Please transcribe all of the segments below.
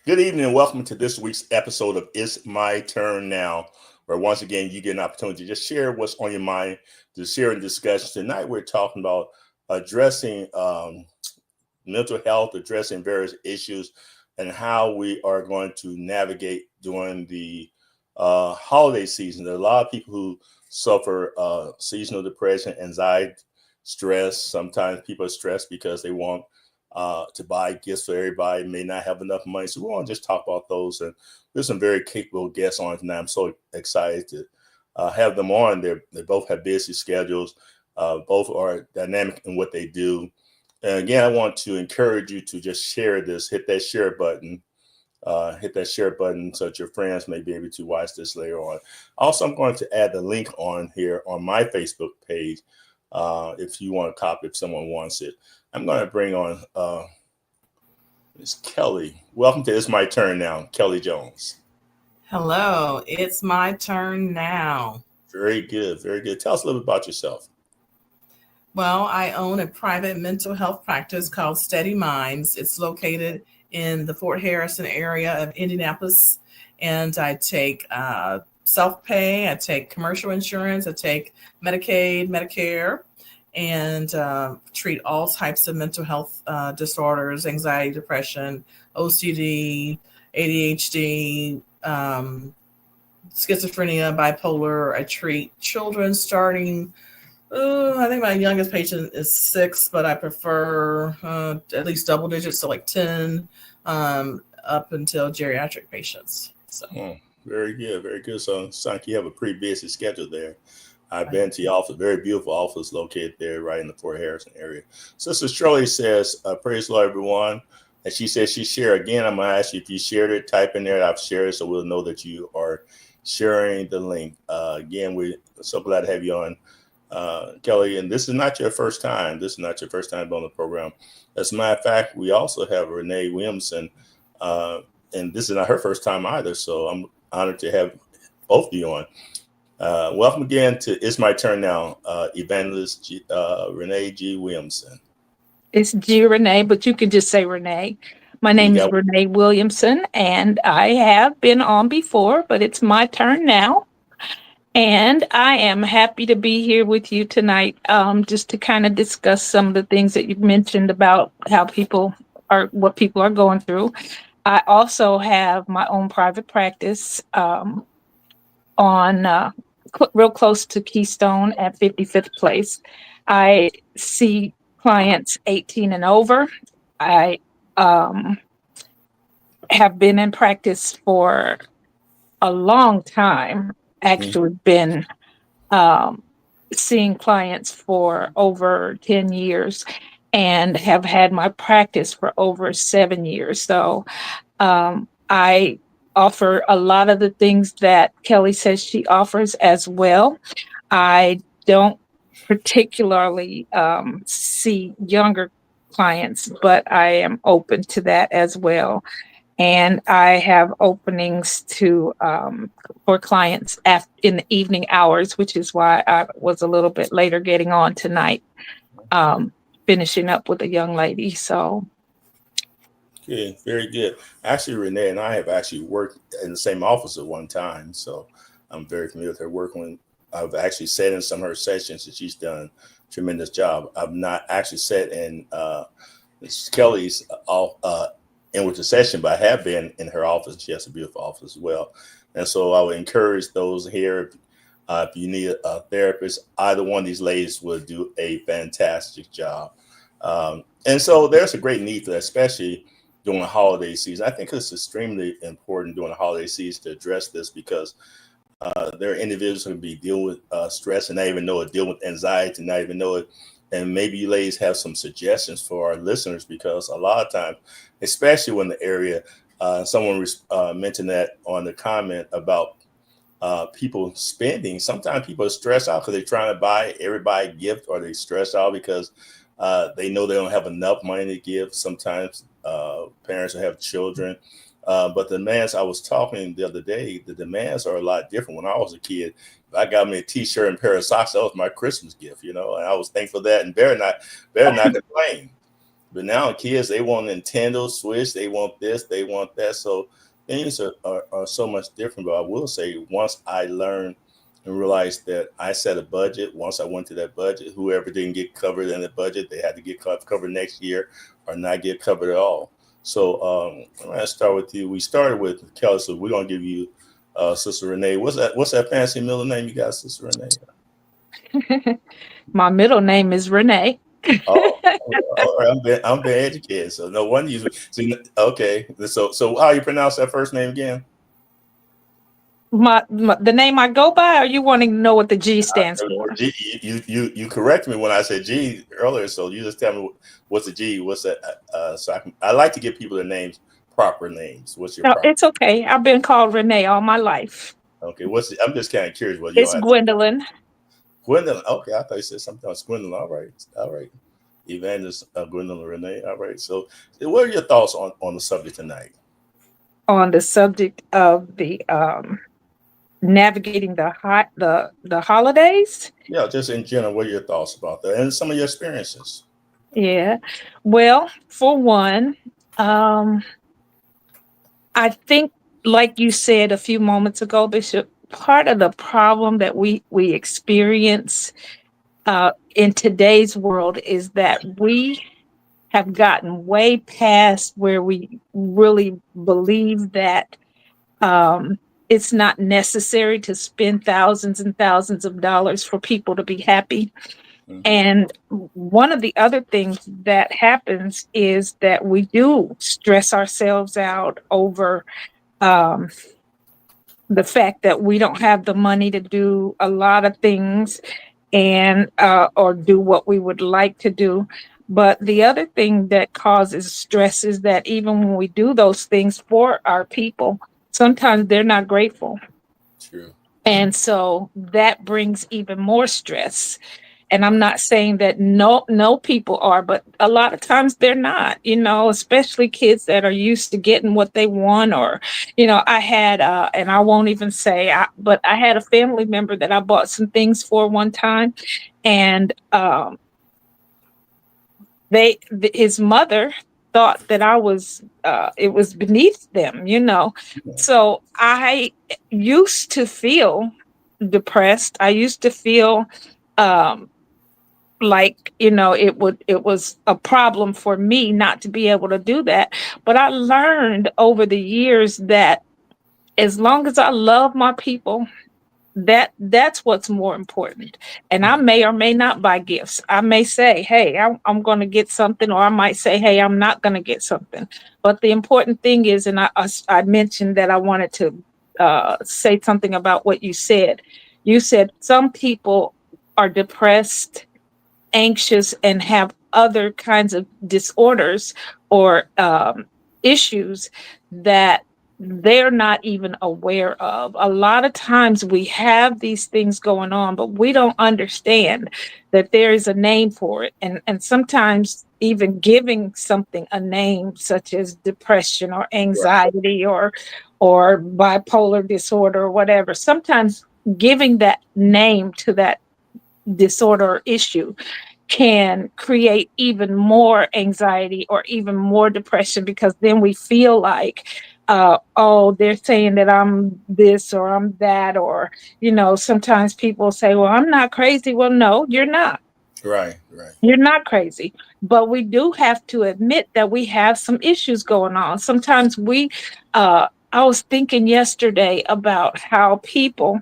Good evening and welcome to this week's episode of It's My Turn Now, where once again you get an opportunity to just share what's on your mind, to share in discussion. Tonight we're talking about addressing mental health, addressing various issues, and how we are going to navigate during the holiday season. There are a lot of people who suffer seasonal depression, anxiety, stress. Sometimes people are stressed because they want to buy gifts for everybody, may not have enough money. So we want to just talk about those. And there's some very capable guests on tonight. I'm so excited to have them on. They both have busy schedules. Both are dynamic in what they do. And again, I want to encourage you to just share this, hit that share button so that your friends may be able to watch this later on. Also, I'm going to add the link on here on my Facebook page if you want a copy, if someone wants it. I'm going to bring on Miss Kelly. Welcome to It's My Turn Now, Kelly Jones. Hello, it's my turn now. Very good, very good. Tell us a little bit about yourself. Well, I own a private mental health practice called Steady Minds. It's located in the Fort Harrison area of Indianapolis, and I take self pay, I take commercial insurance, I take Medicaid, Medicare, and treat all types of mental health disorders, anxiety, depression, OCD, ADHD, schizophrenia, bipolar. I treat children starting. I think my youngest patient is 6, but I prefer at least double digits, so like 10, up until geriatric patients. So Very good, very good. So it's like you have a pretty busy schedule there. I've I, been to your office, very beautiful office located there right in the Fort Harrison area. Sister Shirley says, praise the Lord, everyone. And she says she shared again. I'm going to ask you if you shared it, type in there. I've shared it so we'll know that you are sharing the link. Again, we're so glad to have you on, Kelly. And this is not your first time. This is not your first time on the program. As a matter of fact, we also have Renee Williamson. And this is not her first time either. So I'm honored to have both of you on. Welcome again to It's My Turn Now, Renee G. Williamson. It's G Renee, but you can just say Renee. My You name is got Renee Williamson, and I have been on before, but it's my turn now. And I am happy to be here with you tonight, just to kind of discuss some of the things that you've mentioned about what people are going through. I also have my own private practice on real close to Keystone at 55th Place. I see clients 18 and over. I um, have been in practice for a long time, actually, been um, seeing clients for over 10 years and have had my practice for over 7 years. So I offer a lot of the things that Kelly says she offers as well. I don't particularly see younger clients, but I am open to that as well. And I have openings to for clients in the evening hours, which is why I was a little bit later getting on tonight, um, finishing up with a young lady. So good, very good. Actually, Renee and I have actually worked in the same office at one time, so I'm very familiar with her work. When I've actually sat in some of her sessions, and she's done a tremendous job. I've not actually sat in Miss Kelly's in with the session, but I have been in her office. She has a beautiful office as well, and so I would encourage those here. If you need a therapist, either one of these ladies will do a fantastic job. And so there's a great need for that, especially during the holiday season. I think it's extremely important during the holiday season to address this because there are individuals who can be dealing with stress and not even know it, dealing with anxiety, not even know it. And maybe you ladies have some suggestions for our listeners because a lot of times, especially when the area, someone mentioned that on the comment about people spending. Sometimes people are stressed out because they're trying to buy everybody a gift, or they stress out because they know they don't have enough money to give. Sometimes parents will have children. But the demands, I was talking the other day, the demands are a lot different. When I was a kid, if I got me a T-shirt and a pair of socks, that was my Christmas gift, and I was thankful for that, and better not complain. But now kids, they want Nintendo Switch, they want this, they want that. So things are so much different. But I will say, once I learned and realized that I set a budget, once I went to that budget, whoever didn't get covered in the budget, they had to get covered next year or not get covered at all. So I'm going to start with you. We started with Kelly, so we're going to give you Sister Renee. What's that fancy middle name you got, Sister Renee? My middle name is Renee. Oh, all right. I'm being educated, so no wonder you. See, okay, so how you pronounce that first name again? The name I go by, or you wanting to know what the G stands for? G, you correct me when I said G earlier, so you just tell me what's the G, what's that? So I like to give people their names, proper names. What's your? No, proper it's okay. I've been called Renee all my life. Okay, I'm just kind of curious what it's Gwendolyn. Gwendolyn. Okay, I thought you said something else. Gwendolyn. All right. Evangelist Gwendolyn Renee. All right. So, what are your thoughts on the subject tonight? On the subject of the navigating the holidays. Yeah, just in general, what are your thoughts about that and some of your experiences? Yeah. Well, for one, I think, like you said a few moments ago, Bishop, part of the problem that we experience in today's world is that we have gotten way past where we really believe that it's not necessary to spend thousands and thousands of dollars for people to be happy. Mm-hmm. And one of the other things that happens is that we do stress ourselves out over the fact that we don't have the money to do a lot of things and or do what we would like to do. But the other thing that causes stress is that even when we do those things for our people, sometimes they're not grateful. True. And so that brings even more stress. And I'm not saying that no people are, but a lot of times they're not, especially kids that are used to getting what they want. Or, I had, and I won't even say, but I had a family member that I bought some things for one time. And his mother thought that I was, it was beneath them, So I used to feel depressed. I used to feel like, it was a problem for me not to be able to do that. But I learned over the years that as long as I love my people, that's what's more important. And I may or may not buy gifts. I may say, hey, I'm going to get something, or I might say, hey, I'm not going to get something. But the important thing is, and I mentioned that I wanted to say something about what you said. You said some people are depressed, anxious, and have other kinds of disorders or issues that they're not even aware of. A lot of times we have these things going on, but we don't understand that there is a name for it. And sometimes even giving something a name, such as depression or anxiety or bipolar disorder or whatever, sometimes giving that name to that disorder or issue can create even more anxiety or even more depression, because then we feel like, they're saying that I'm this or I'm that, or, sometimes people say, well, I'm not crazy. Well, no, you're not. Right. You're not crazy. But we do have to admit that we have some issues going on. Sometimes I was thinking yesterday about how people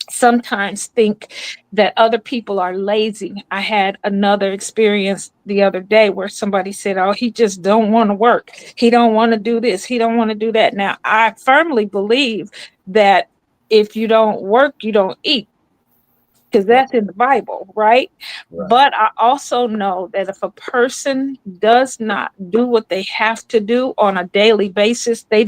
sometimes think that other people are lazy. I had another experience the other day where somebody said, oh, he just don't want to work. He don't want to do this. He don't want to do that. Now, I firmly believe that if you don't work, you don't eat, because that's in the Bible, right? But I also know that if a person does not do what they have to do on a daily basis, they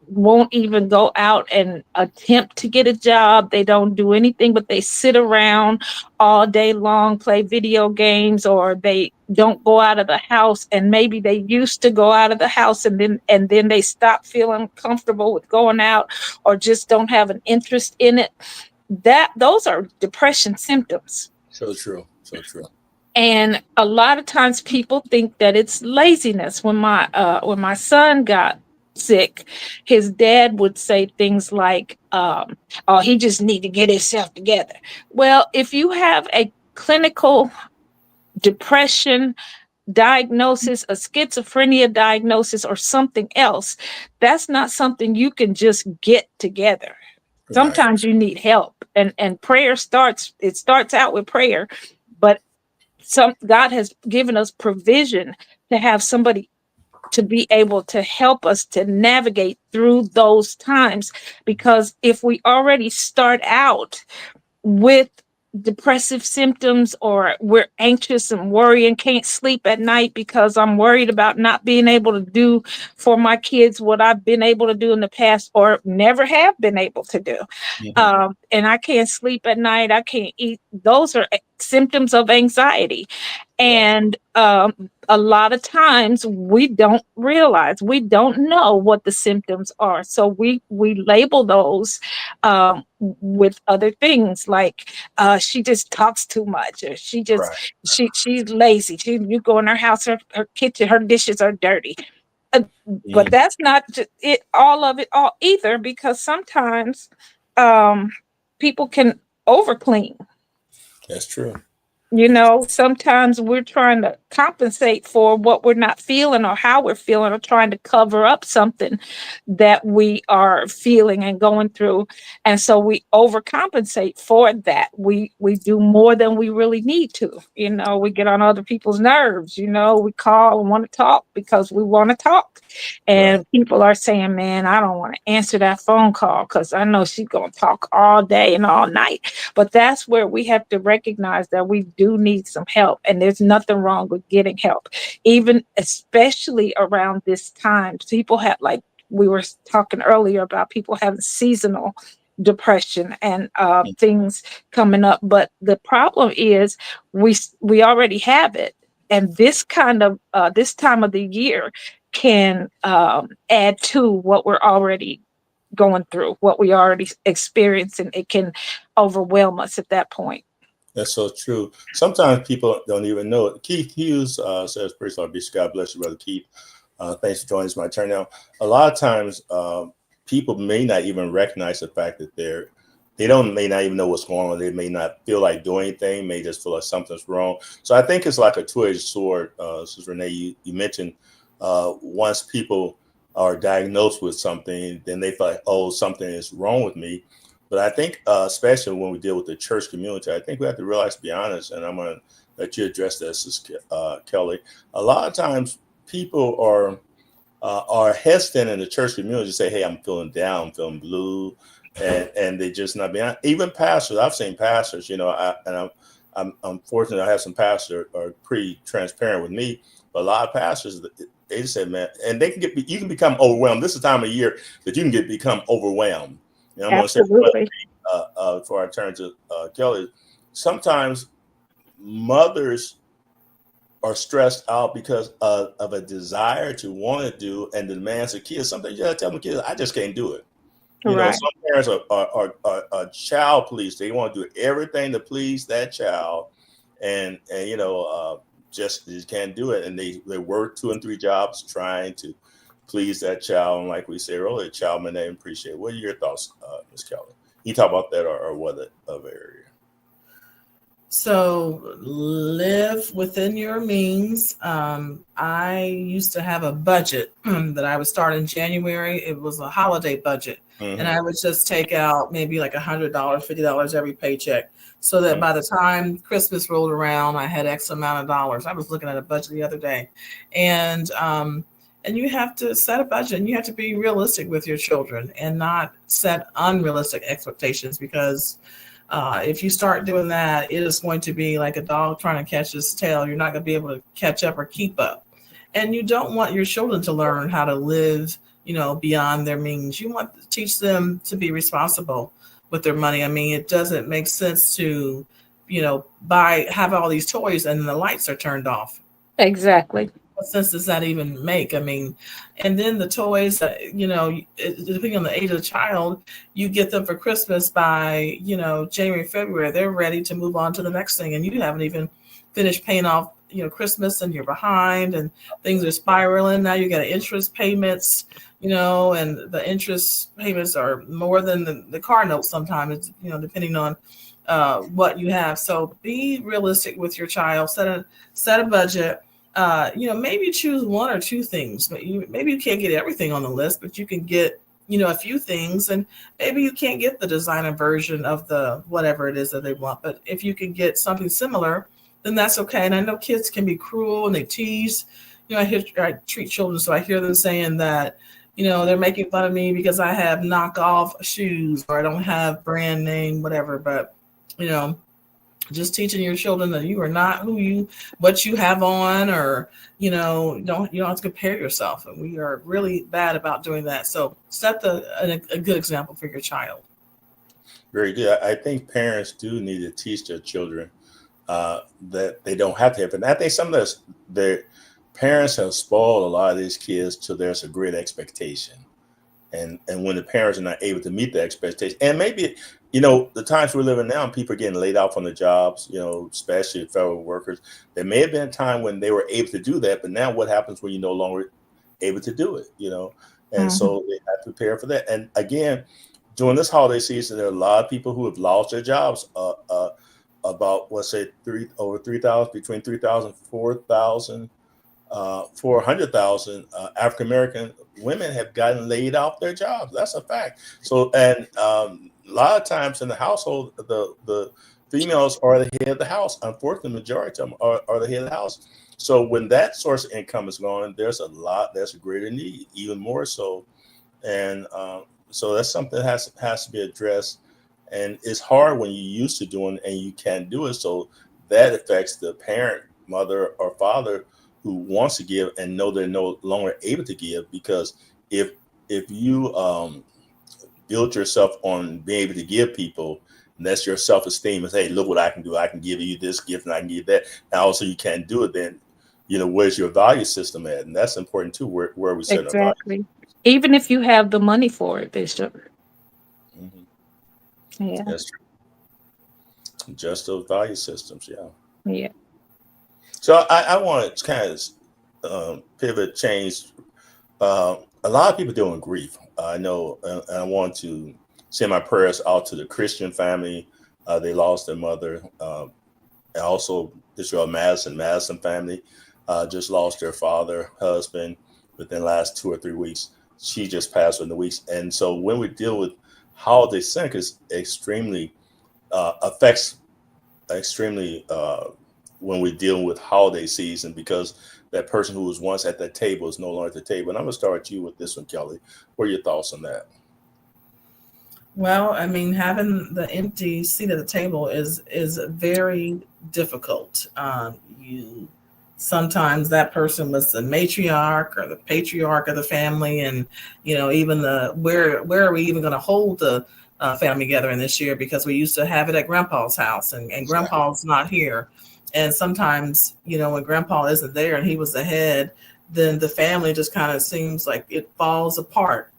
won't even go out and attempt to get a job. They don't do anything, but they sit around all day long, play video games, or they don't go out of the house. And maybe they used to go out of the house and then they stop feeling comfortable with going out, or just don't have an interest in it. Those are depression symptoms. So true. And a lot of times people think that it's laziness. When my son got sick, his dad would say things like, "Oh, he just need to get himself together." Well, if you have a clinical depression diagnosis, a schizophrenia diagnosis, or something else, that's not something you can just get together. Right. Sometimes you need help, and prayer starts out with prayer, but some God has given us provision to have somebody to be able to help us to navigate through those times, because if we already start out with depressive symptoms, or we're anxious and worry and can't sleep at night because I'm worried about not being able to do for my kids what I've been able to do in the past or never have been able to do. Mhm. And I can't sleep at night, I can't eat. Those are symptoms of anxiety. Right. And a lot of times we don't realize, we don't know what the symptoms are. So we label those with other things like she just talks too much, or Right. she's lazy. You go in her house, her kitchen, her dishes are dirty. Uh, but Mhm. that's not it all of it all either, because sometimes um, people can over clean. That's true. Sometimes we're trying to compensate for what we're not feeling or how we're feeling, or trying to cover up something that we are feeling and going through. And so we overcompensate for that. We do more than we really need to. We get on other people's nerves. We call and want to talk because we want to talk. Right. And people are saying, man, I don't want to answer that phone call because I know she's going to talk all day and all night. But that's where we have to recognize that we do need some help. And there's nothing wrong with getting help, even especially around this time. People have, like we were talking earlier about, people having seasonal depression and things coming up. But the problem is we already have it. And this kind of this time of the year can add to what we're already going through, what we already experiencing. It can overwhelm us at that point. That's so true. Sometimes people don't even know it. Keith Hughes says, "Praise the Lord, Bishop. God bless you, brother Keith. Thanks for joining us. My turn now." A lot of times, people may not even recognize the fact that may not even know what's going on. They may not feel like doing anything. May just feel like something's wrong. So I think it's like a two-edged sword. Sister Renee, you mentioned once people are diagnosed with something, then they feel like, oh, something is wrong with me. But I think, especially when we deal with the church community, I think we have to realize, to be honest, and I'm going to let you address this, Kelly. A lot of times, people are hesitant in the church community to say, "Hey, I'm feeling down, I'm feeling blue," and they just not being. Even pastors, I've seen pastors. I'm fortunate. I have some pastors are pretty transparent with me, but a lot of pastors, they just say, "Man," and you can become overwhelmed. This is the time of year that you can become overwhelmed. I'm going to say, Absolutely. before I turn to Kelly, sometimes mothers are stressed out because of a desire to want to do and demands of kids. Sometimes you gotta tell them kids, I just can't do it. Right. Some parents are child police. They want to do everything to please that child, and just can't do it. And they work 2 and 3 jobs trying to please that child. And like we said earlier, child may not appreciate. What are your thoughts, Ms. Kelly? You talk about that or what other area? So live within your means. I used to have a budget that I would start in January. It was a holiday budget. And Mm-hmm. I would just take out maybe like $100, $50 every paycheck. So that Mm-hmm. by the time Christmas rolled around, I had X amount of dollars. I was looking at a budget the other day. And you have to set a budget, and you have to be realistic with your children and not set unrealistic expectations, because if you start doing that, it is going to be like a dog trying to catch its tail. You're not going to be able to catch up or keep up. And you don't want your children to learn how to live, beyond their means. You want to teach them to be responsible with their money. I mean, it doesn't make sense to, have all these toys and the lights are turned off. Exactly. What sense does that even make? I mean, and then the toys, depending on the age of the child, you get them for Christmas by, January, February, they're ready to move on to the next thing. And you haven't even finish paying off, Christmas, and you're behind and things are spiraling. Now you got interest payments, and the interest payments are more than the car note sometimes, depending on what you have. So be realistic with your child, set a budget. Maybe choose one or two things, but maybe you can't get everything on the list, but you can get, a few things, and maybe you can't get the designer version of the whatever it is that they want. But if you can get something similar, then that's okay. And I know kids can be cruel and they tease. I treat children, so I hear them saying that, they're making fun of me because I have knockoff shoes or I don't have brand name, whatever. But, just teaching your children that you are not what you have on, or, you don't have to compare yourself. And we are really bad about doing that. So set a good example for your child. Very good. I think parents do need to teach their children that they don't have to have. And I think some of their parents have spoiled a lot of these kids till there's a great expectation. And when the parents are not able to meet the expectation, and maybe, the times we're living now, people are getting laid off on the jobs, especially federal workers. There may have been a time when they were able to do that, but now what happens when you're no longer able to do it, And so they have to prepare for that. And again, during this holiday season, there are a lot of people who have lost their jobs. About, let's say, over 3,000, between 3,000 and 4,000, 400,000 African American women have gotten laid off their jobs. That's a fact. So, and a lot of times in the household, the females are the head of the house. Unfortunately, the majority of them are the head of the house. So when that source of income is gone, there's a greater need, even more so. And so that's something that has to be addressed. And it's hard when you're used to doing and you can't do it. So that affects the parent, mother or father, who wants to give and know they're no longer able to give. Because if you build yourself on being able to give people, and that's your self-esteem, and say, hey, look what I can do. I can give you this gift and I can give that. And also you can't do it, then, where's your value system at? And that's important too, where we set our value. Even if you have the money for it, Bishop. Mm-hmm. Yeah. That's true. Just those value systems, yeah. Yeah. So I want to kind of pivot, change. A lot of people deal with grief. I know, and I want to send my prayers out to the Christian family. They lost their mother. And also, Israel Madison family just lost their father, husband, within the last 2 or 3 weeks. She just passed within the weeks. And so when we deal with holiday sin, it's extremely affects extremely when we're dealing with holiday season, because that person who was once at that table is no longer at the table. And I'm going to start with you with this one, Kelly. What are your thoughts on that? Well, I mean, having the empty seat at the table is very difficult. Sometimes that person was the matriarch or the patriarch of the family, and even where are we even going to hold the family gathering this year, because we used to have it at Grandpa's house, and Grandpa's not here. And sometimes, when Grandpa isn't there and he was the head, then the family just kind of seems like it falls apart.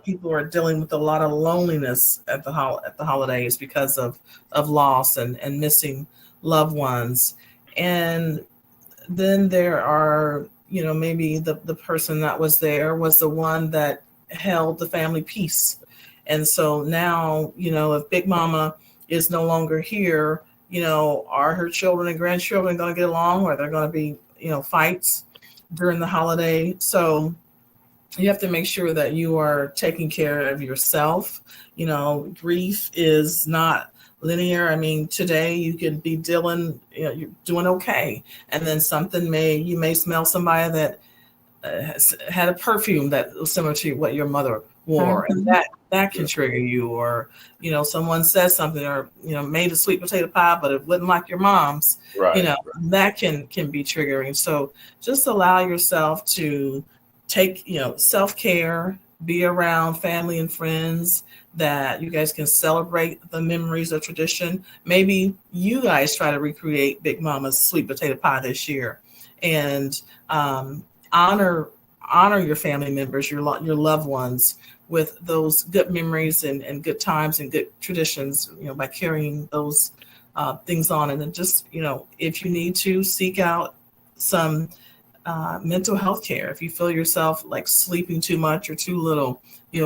People are dealing with a lot of loneliness at the holidays because of loss and missing loved ones. And then there are, maybe the person that was there was the one that held the family peace. And so now, if Big Mama is no longer here, are her children and grandchildren going to get along, or are there going to be, fights during the holiday? So you have to make sure that you are taking care of yourself. Grief is not linear. I mean, today you could be dealing, you're doing okay, and then you may smell somebody that has had a perfume that was similar to what your mother wore, and that can trigger you. Or someone says something, or made a sweet potato pie, but it wasn't like your mom's. Right. That can be triggering. So just allow yourself to take self-care, be around family and friends that you guys can celebrate the memories of tradition. Maybe you guys try to recreate Big Mama's sweet potato pie this year, and honor your family members, your loved ones, with those good memories and good times and good traditions, by carrying those things on. And then just, if you need to seek out some mental health care, if you feel yourself like sleeping too much or too little,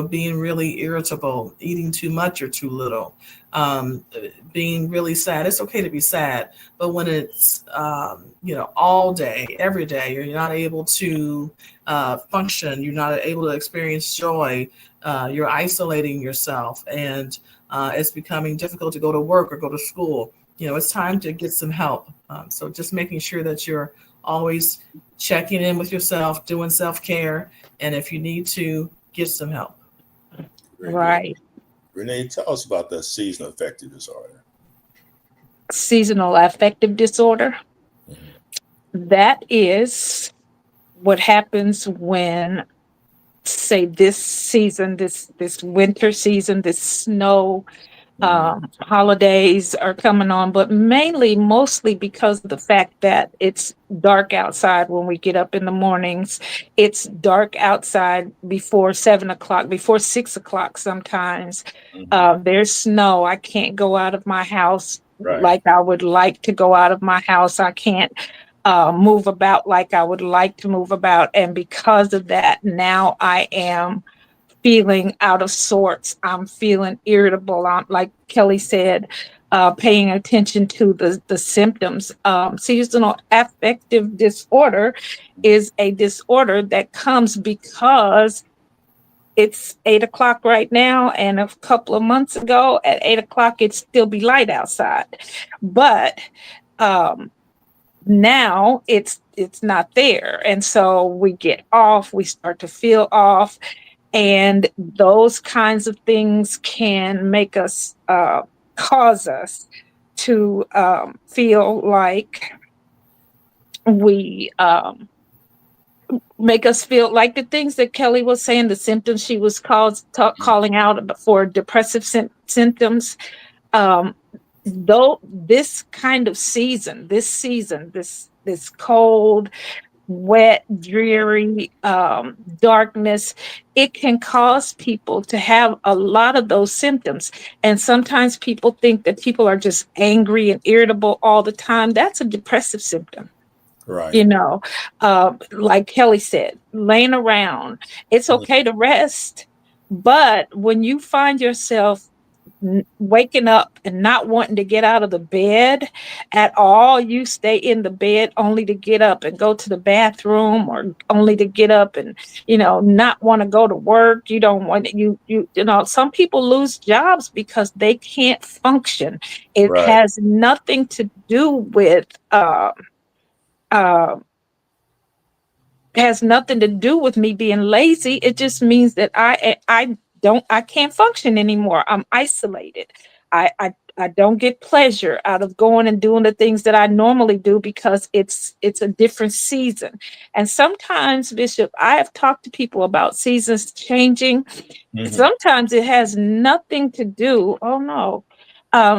being really irritable, eating too much or too little, being really sad. It's okay to be sad, but when it's, all day, every day, you're not able to function, you're not able to experience joy, you're isolating yourself, and it's becoming difficult to go to work or go to school. It's time to get some help. So just making sure that you're always checking in with yourself, doing self-care, and if you need to, get some help. Very Right. good. Renee, tell us about the seasonal affective disorder. Seasonal affective disorder. That is what happens when, say, this season, this winter season, this snow, holidays are coming on, but mostly because of the fact that it's dark outside when we get up in the mornings. It's dark outside before 7 o'clock, before 6 o'clock sometimes. There's snow. I can't go out of my house like I would like to go out of my house. I can't move about like I would like to move about. And because of that, now I am feeling out of sorts. I'm feeling irritable. I'm, like Kelly said, paying attention to the symptoms. Seasonal affective disorder is a disorder that comes because it's 8 o'clock right now, and a couple of months ago at 8 o'clock, it'd still be light outside. But now it's not there. And so we get off, we start to feel off. And those kinds of things can make us, cause us to feel like make us feel like the things that Kelly was saying, the symptoms she was calling out for depressive symptoms. Though this kind of season, this cold, wet, dreary, darkness, it can cause people to have a lot of those symptoms. And sometimes people think that people are just angry and irritable all the time. That's a depressive symptom. Right. Like Kelly said, laying around, it's okay to rest. But when you find yourself waking up and not wanting to get out of the bed at all, you stay in the bed only to get up and go to the bathroom, or only to get up and not want to go to work. You don't want some people lose jobs because they can't function. It has nothing to do with has nothing to do with me being lazy. It just means that I can't function anymore. I'm isolated. I don't get pleasure out of going and doing the things that I normally do because it's a different season. And sometimes, Bishop, I have talked to people about seasons changing. Sometimes it has nothing to do. Oh no.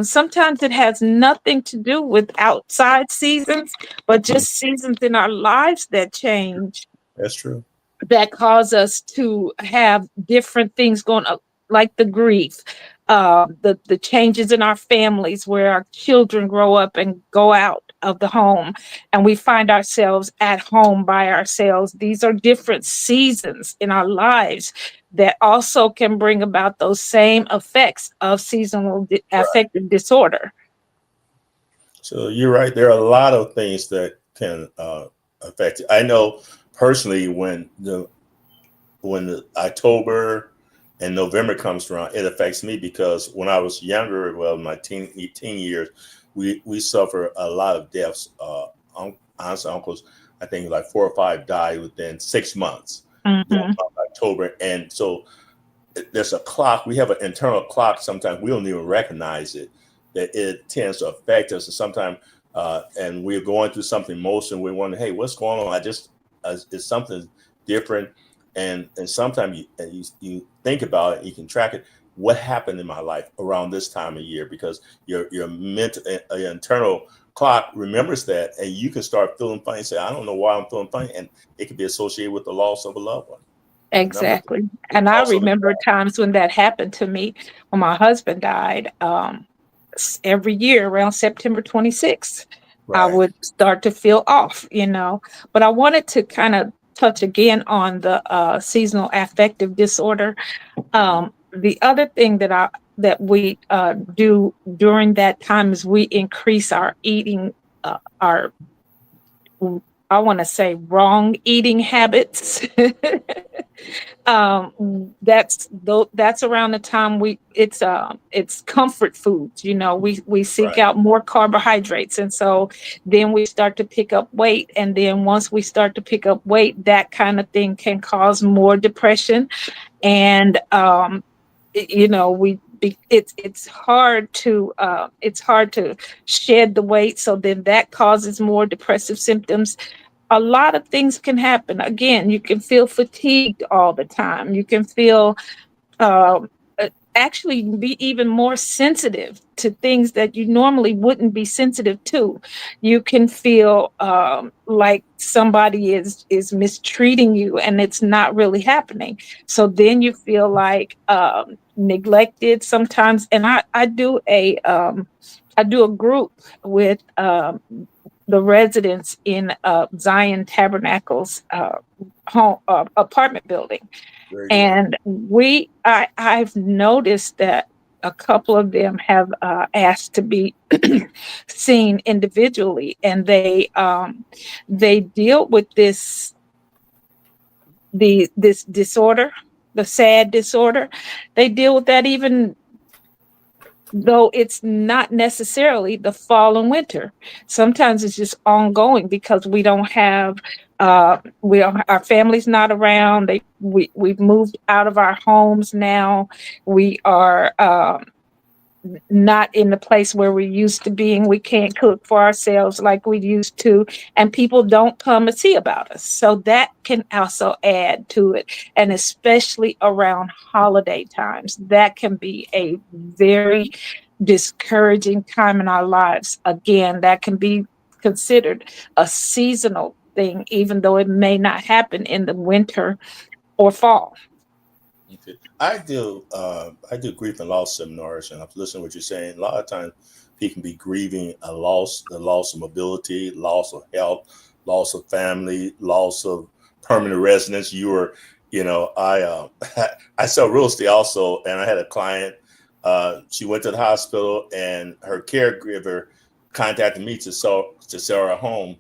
Sometimes it has nothing to do with outside seasons, but just seasons in our lives that change. That's true. That cause us to have different things going on, like the grief, the changes in our families where our children grow up and go out of the home and we find ourselves at home by ourselves. These are different seasons in our lives that also can bring about those same effects of seasonal affective disorder. So you're right. There are a lot of things that can affect it. I know personally when the October and November comes around, it affects me because when I was younger, well, my teen years, we suffer a lot of deaths. Aunts and uncles, I think like 4 or 5 died within 6 months. October, and so there's a clock. We have an internal clock. Sometimes we don't even recognize it, that it tends to affect us. And sometimes, and we're going through something emotional. We wonder, hey, what's going on? It's something different. And sometimes you think about it, you can track it. What happened in my life around this time of year? Because your mental, your internal clock remembers that, and you can start feeling funny. Say, I don't know why I'm feeling funny, and it can be associated with the loss of a loved one. Exactly. And I remember times when that happened to me when my husband died. every year around September 26th, I Right. would start to feel off, But I wanted to kind of touch again on the seasonal affective disorder. The other thing that we do during that time is we increase our eating, our I want to say wrong eating habits. That's around the time it's comfort foods. We seek Right. out more carbohydrates, and so then we start to pick up weight. And then once we start to pick up weight, that kind of thing can cause more depression. And it's hard to shed the weight, so then that causes more depressive symptoms. A lot of things can happen. Again, you can feel fatigued all the time. You can feel um, actually be even more sensitive to things that you normally wouldn't be sensitive to. You can feel like somebody is mistreating you, and it's not really happening. So then you feel like neglected sometimes. And I do a group with the residents in Zion Tabernacles home apartment building. Very good. And I've noticed that a couple of them have asked to be seen individually, and they deal with this disorder, the SAD disorder. They deal with that even though it's not necessarily the fall and winter. Sometimes it's just ongoing because we don't have our family's not around. We've moved out of our homes now. We are not in the place where we used to be, and we can't cook for ourselves like we used to, and people don't come and see about us. So that can also add to it. And especially around holiday times, that can be a very discouraging time in our lives. Again, that can be considered a seasonal thing, even though it may not happen in the winter or fall. Okay. I do grief and loss seminars, and I've listened to what you're saying. A lot of times people can be grieving the loss of mobility, loss of health, loss of family, loss of permanent residence. I sell real estate also, and I had a client. She went to the hospital, and her caregiver contacted me to sell her home.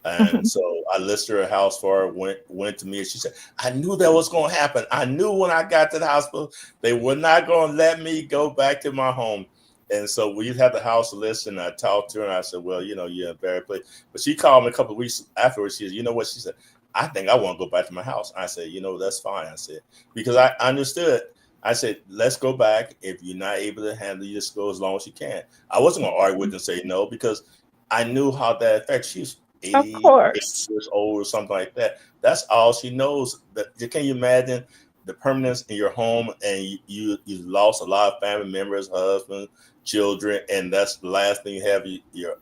And so I listed her house for her, went to me, and she said, I knew that was going to happen. I knew when I got to the hospital, they were not going to let me go back to my home. And so we had the house listed, and I talked to her, and I said, well, you're in a bad place. But she called me a couple of weeks afterwards. She said, you know what? She said, I think I want to go back to my house. I said, that's fine. I said, because I understood. I said, let's go back. If you're not able to handle it, just go as long as you can. I wasn't going to argue with her and say no, because I knew how that affects. She's 80 Of course. years old or something like that. That's all she knows. But can you imagine the permanence in your home, and you lost a lot of family members, husband, children, and that's the last thing you have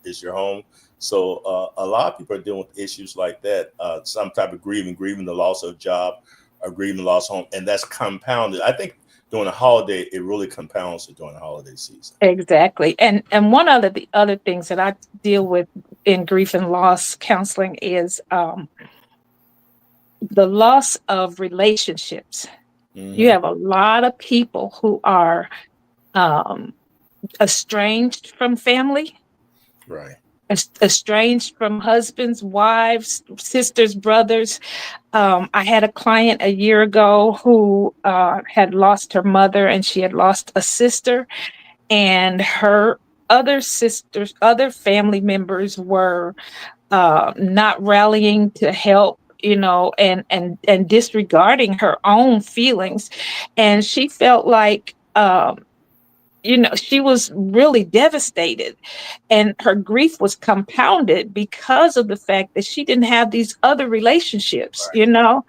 is your home. So a lot of people are dealing with issues like that. Some type of grieving the loss of a job, or grieving the loss of home, and that's compounded. I think during a holiday, it really compounds it during the holiday season. Exactly. And one of the other things that I deal with in grief and loss counseling is the loss of relationships. Mm-hmm. You have a lot of people who are estranged from family. Right. Estranged from husbands, wives, sisters, brothers. I had a client a year ago who had lost her mother, and she had lost a sister, and her other family members were not rallying to help, and disregarding her own feelings. And she felt like, she was really devastated, and her grief was compounded because of the fact that she didn't have these other relationships, Right.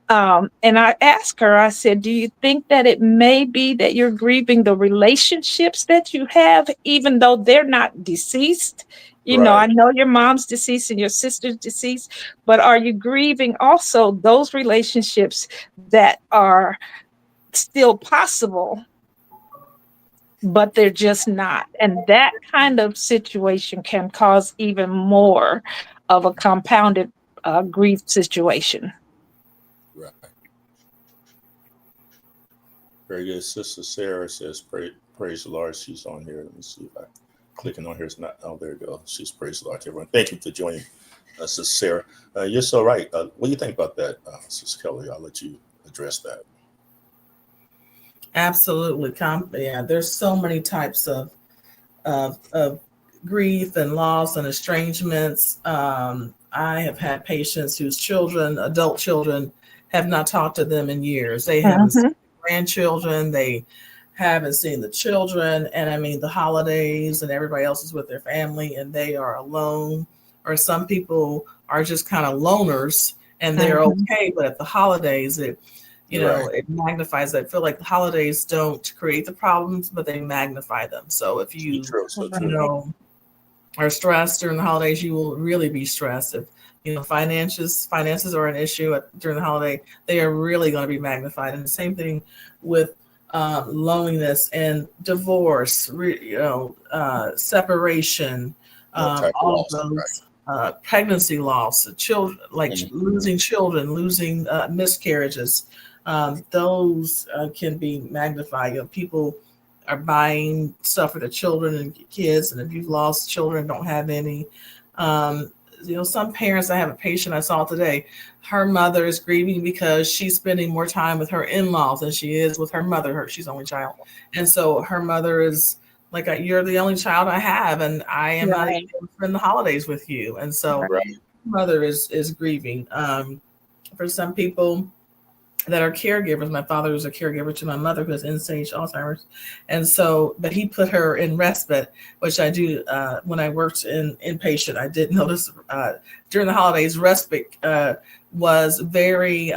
And I asked her, I said, do you think that it may be that you're grieving the relationships that you have, even though they're not deceased? Right. I know your mom's deceased and your sister's deceased, but are you grieving also those relationships that are still possible but they're just not. And that kind of situation can cause even more of a compounded grief situation. Right. Very good. Sister Sarah says, praise the Lord. She's on here. Let me see if I clicking on here. It's not. Oh, there you go. She's praise the Lord to everyone. Thank you for joining Sister Sarah. You're so right. What do you think about that, Sister Kelly? I'll let you address that. Absolutely. Yeah, there's so many types of grief and loss and estrangements. I have had patients whose children, adult children, have not talked to them in years. They haven't seen grandchildren. They haven't seen the children. And I mean, the holidays and everybody else is with their family and they are alone. Or some people are just kind of loners and they're okay. But at the holidays, it magnifies. I feel like the holidays don't create the problems, but they magnify them. So if you, are stressed during the holidays, you will really be stressed. If finances are an issue during the holiday, they are really going to be magnified. And the same thing with loneliness and divorce, separation, all of those. Pregnancy loss, children, like losing children, losing miscarriages, those can be magnified. People are buying stuff for the children and kids, and if you've lost children, don't have any. Some parents, I have a patient I saw today, her mother is grieving because she's spending more time with her in-laws than she is with her mother. She's only child. And so her mother is like, you're the only child I have, and I am not able to spend the holidays with you. And so mother is grieving. For some people that are caregivers, my father was a caregiver to my mother who has end-stage Alzheimer's. And so, but he put her in respite, which I do when I worked in inpatient. I did notice during the holidays, respite was very,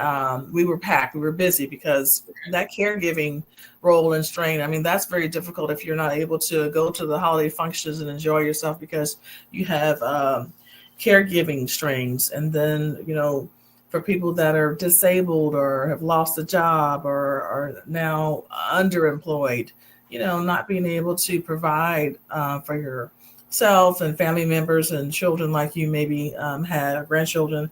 we were packed, we were busy because that caregiving role and strain, I mean, that's very difficult if you're not able to go to the holiday functions and enjoy yourself because you have caregiving strains. And then, for people that are disabled or have lost a job or are now underemployed, not being able to provide for yourself and family members and children like you maybe have, grandchildren,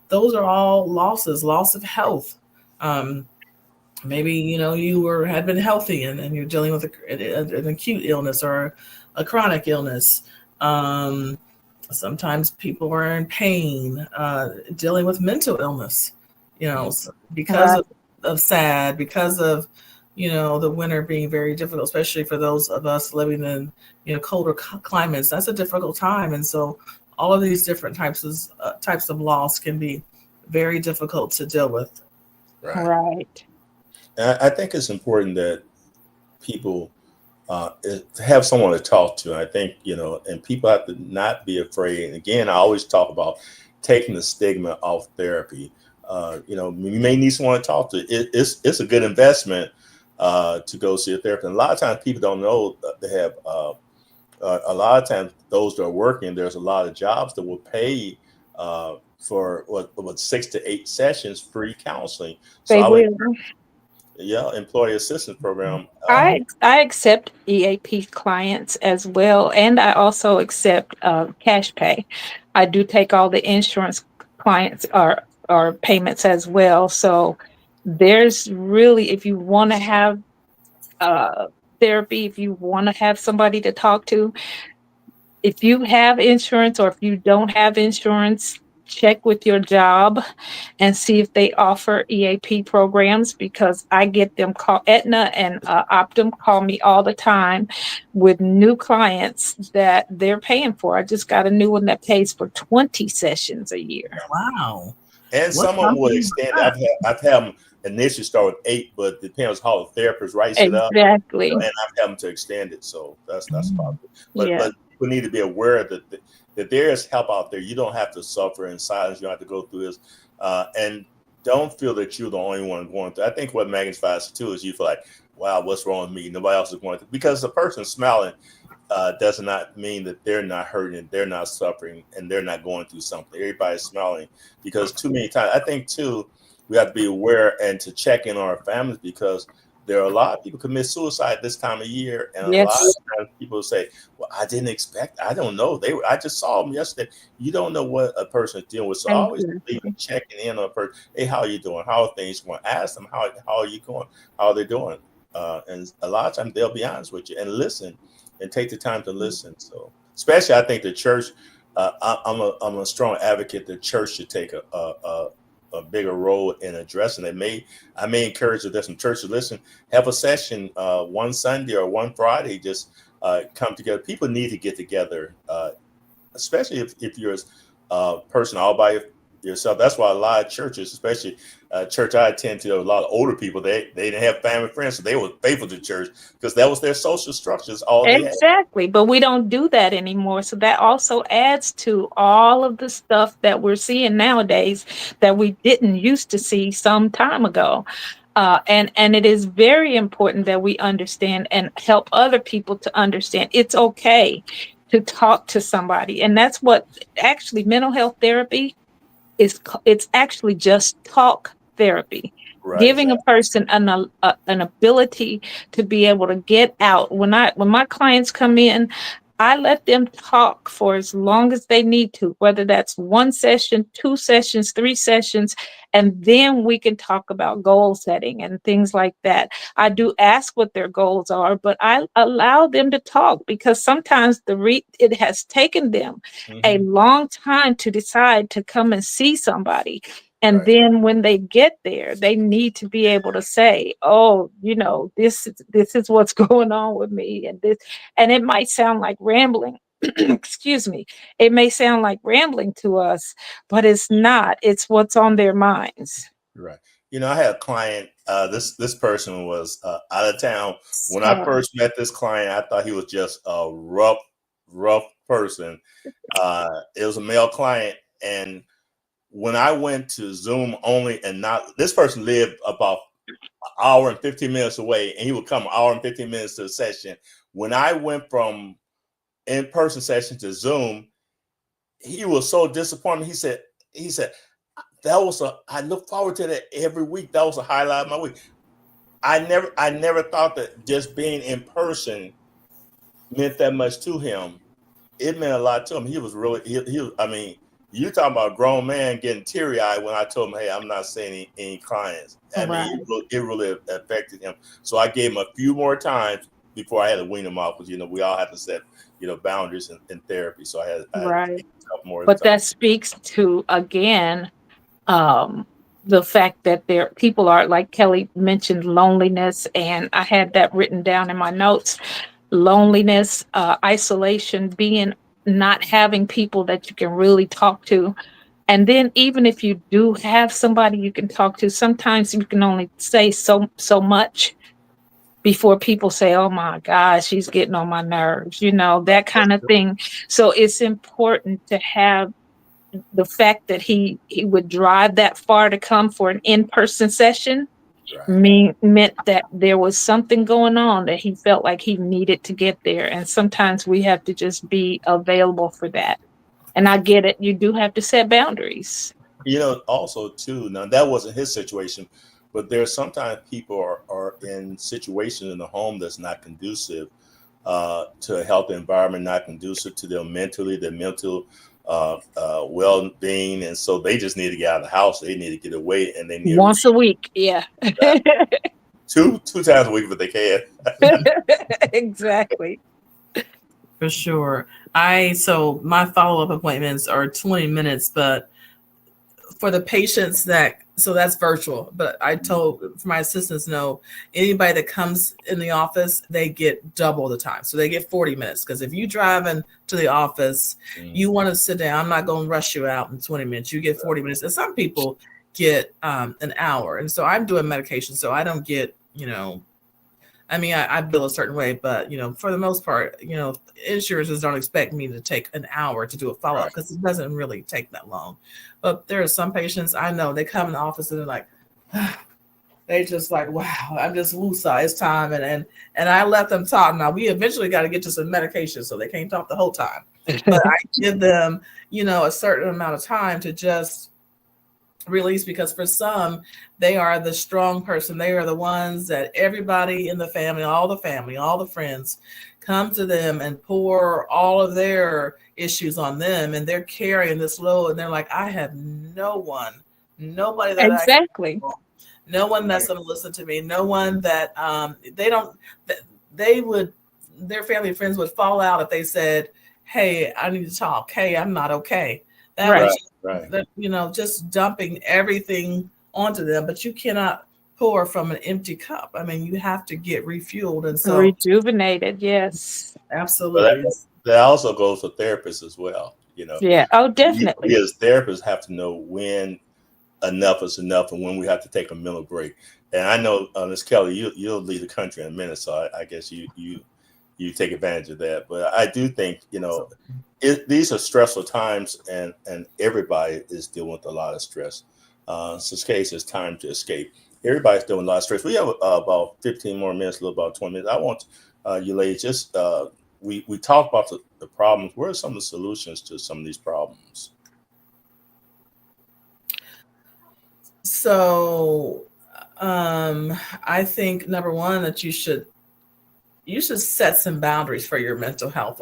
those are all losses, loss of health. Maybe, you had been healthy and you're dealing with an acute illness or a chronic illness. Sometimes people are in pain, dealing with mental illness, because of SAD, because of, the winter being very difficult, especially for those of us living in, colder climates. That's a difficult time. And so all of these different types of loss can be very difficult to deal with. Right. I think it's important that people have someone to talk to. I think, and people have to not be afraid. And again, I always talk about taking the stigma off therapy. You may need someone to talk to. It's a good investment to go see a therapist. And a lot of times people don't know that they have, a lot of times those that are working, there's a lot of jobs that will pay for what 6 to 8 sessions free counseling. So employee assistance program. I accept EAP clients as well, and I also accept cash pay. I do take all the insurance clients or payments as well. So there's really, if you want to have therapy, if you want to have somebody to talk to, if you have insurance or if you don't have insurance, check with your job and see if they offer EAP programs, because I get them call Aetna and Optum call me all the time with new clients that they're paying for. I just got a new one that pays for 20 sessions a year. Wow. And someone will extend. I've had them initially start with 8, but it depends how the therapist writes it up. Exactly. And I've had them to extend it. So that's possible. But we need to be aware that there is help out there. You don't have to suffer in silence. You don't have to go through this. And don't feel that you're the only one going through. I think what magnifies it too is you feel like, wow, what's wrong with me? Nobody else is going through. Because the person smiling does not mean that they're not hurting, they're not suffering, and they're not going through something. Everybody's smiling because too many times, I think too, we have to be aware and to check in on our families, because there are a lot of people commit suicide this time of year, and a lot Yes. of times people say, "Well, I didn't expect. I don't know. I just saw them yesterday." You don't know what a person is dealing with, so I always believe in checking in on a person. Hey, how are you doing? How are things going? Ask them how are you going? How are they doing? And a lot of times they'll be honest with you and listen, and take the time to listen. So, especially, I think the church. I'm a strong advocate. The church should take a bigger role in addressing it. I may encourage that there's some churches listen, have a session one Sunday or one Friday, just come together. People need to get together, especially if you're a person all by yourself. That's why a lot of churches, especially church I attend to, a lot of older people, they didn't have family friends, so they were faithful to church because that was their social structures. All they had. Exactly, but we don't do that anymore. So that also adds to all of the stuff that we're seeing nowadays that we didn't used to see some time ago. And it is very important that we understand and help other people to understand it's okay to talk to somebody. And that's what actually mental health therapy is. It's actually just talk therapy. Right, Giving exactly. a person an ability to be able to get out. When my clients come in, I let them talk for as long as they need to, whether that's one session, 2 sessions, 3 sessions, and then we can talk about goal setting and things like that. I do ask what their goals are, but I allow them to talk because sometimes it has taken them a long time to decide to come and see somebody. And Right. then when they get there, they need to be able to say, "Oh, this is what's going on with me," and it might sound like rambling. Excuse me. It may sound like rambling to us, but it's not. It's what's on their minds. Right. I had a client. This person was out of town. When I So, first met this client, I thought he was just a rough person. It was a male client, and when I went to Zoom only, and not this person lived about an hour and 15 minutes away, and he would come an hour and 15 minutes to the session. When I went from in-person session to Zoom, he was so disappointed. He said, I look forward to that every week. That was a highlight of my week. I never thought that just being in person meant that much to him. It meant a lot to him. He was really, you talking about a grown man getting teary-eyed when I told him, "Hey, I'm not seeing any clients." right. It really affected him. So I gave him a few more times before I had to wean him off because we all have to set boundaries in therapy. So I had Right. to give myself more But time. that speaks to, again, the fact that people are, like Kelly mentioned, loneliness, and I had that written down in my notes. Loneliness, isolation, not having people that you can really talk to. And then even if you do have somebody you can talk to, sometimes you can only say so much before people say, "Oh my gosh, she's getting on my nerves," that kind of thing. So it's important to have the fact that he would drive that far to come for an in-person session. Right. Meant that there was something going on that he felt like he needed to get there. And sometimes we have to just be available for that. And I get it. You do have to set boundaries. Also too, now that wasn't his situation, but there's sometimes people are in situations in the home that's not conducive to a healthy environment, not conducive to their mental well-being, and so they just need to get out of the house. They need to get away, and they need Once a week. Yeah. two times a week if they can. Exactly. For sure. So my follow-up appointments are 20 minutes, but for the patients that's virtual, but I told my assistants, no, anybody that comes in the office, they get double the time. So they get 40 minutes. Because if you driving to the office, you want to sit down, I'm not going to rush you out in 20 minutes. You get 40 minutes. And some people get an hour. And so I'm doing medication. So I don't get, I bill a certain way, but for the most part, insurances don't expect me to take an hour to do a follow-up because it doesn't really take that long. But there are some patients I know, they come in the office and they're like, they just like, wow, I'm just woosah, it's time. And I let them talk. Now we eventually got to get to some medication, so they can't talk the whole time. But I give them, a certain amount of time to just release, because for some, they are the strong person. They are the ones that everybody in the family, all the friends come to them and pour all of their issues on them, and they're carrying this load, and they're like, I have nobody that Exactly. no one that's going to listen to me, no one that their family and friends would fall out if they said, hey, I need to talk. Hey, I'm not okay. That Right. was Right. just dumping everything onto them, but you cannot pour from an empty cup. I mean, you have to get refueled. And so Rejuvenated. Yes. But absolutely. that also goes for therapists as well. Yeah. Oh, We definitely. as therapists have to know when enough is enough and when we have to take a mental break. And I know, Ms. Kelly, you'll leave the country in a minute, so I guess you take advantage of that. But I do think, these are stressful times, and everybody is dealing with a lot of stress. So this case is time to escape. Everybody's dealing with a lot of stress. We have about 15 more minutes, a little about 20 minutes. I want you ladies just we talked about the problems. What are some of the solutions to some of these problems? So I think number one, that you should set some boundaries for your mental health.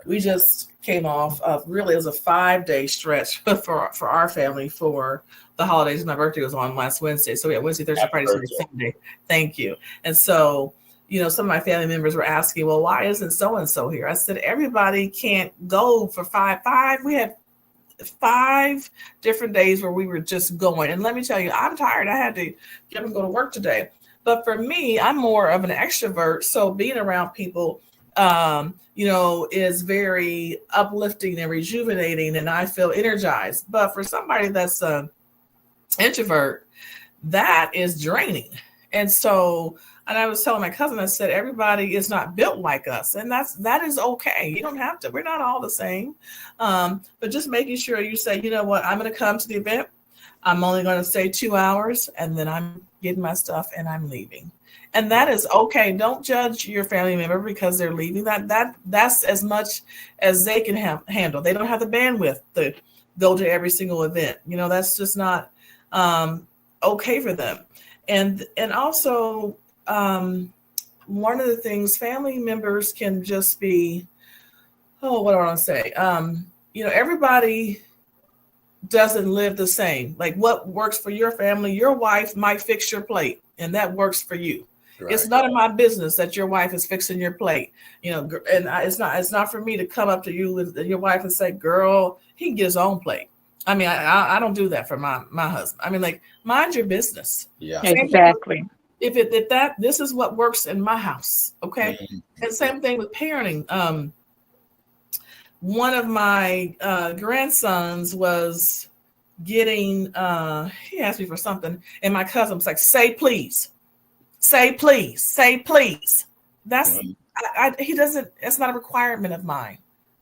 We just came off of, really, it was a 5-day stretch for our family for the holidays. My birthday was on last Wednesday. So we had Wednesday, Thursday, Friday, Saturday, Sunday. Thank you. And so, some of my family members were asking, well, why isn't so-and-so here? I said, everybody can't go for five. We had 5 different days where we were just going. And let me tell you, I'm tired. I had to get up and go to work today. But for me, I'm more of an extrovert. So being around people, is very uplifting and rejuvenating, and I feel energized. But for somebody that's an introvert, that is draining. And so, and I was telling my cousin, I said, everybody is not built like us. And that is okay. You don't have to, we're not all the same. But just making sure you say, you know what, I'm going to come to the event. I'm only going to stay 2 hours, and then I'm getting my stuff and I'm leaving. And that is okay. Don't judge your family member because they're leaving. That's as much as they can handle. They don't have the bandwidth to go to every single event. That's just not okay for them. And also, one of the things, family members can just be, what do I want to say? Everybody doesn't live the same. Like, what works for your family, your wife might fix your plate, and that works for you. Right. It's none of my business that your wife is fixing your plate, and it's not for me to come up to you with your wife and say, girl, he can get his own plate. I mean, I don't do that for my husband. I mean, like, mind your business. Yeah, exactly. If this is what works in my house, okay. Mm-hmm. And same thing with parenting. One of my grandsons was getting, he asked me for something, and my cousin was like, say please. Say please, say please. That's, he doesn't, it's not a requirement of mine.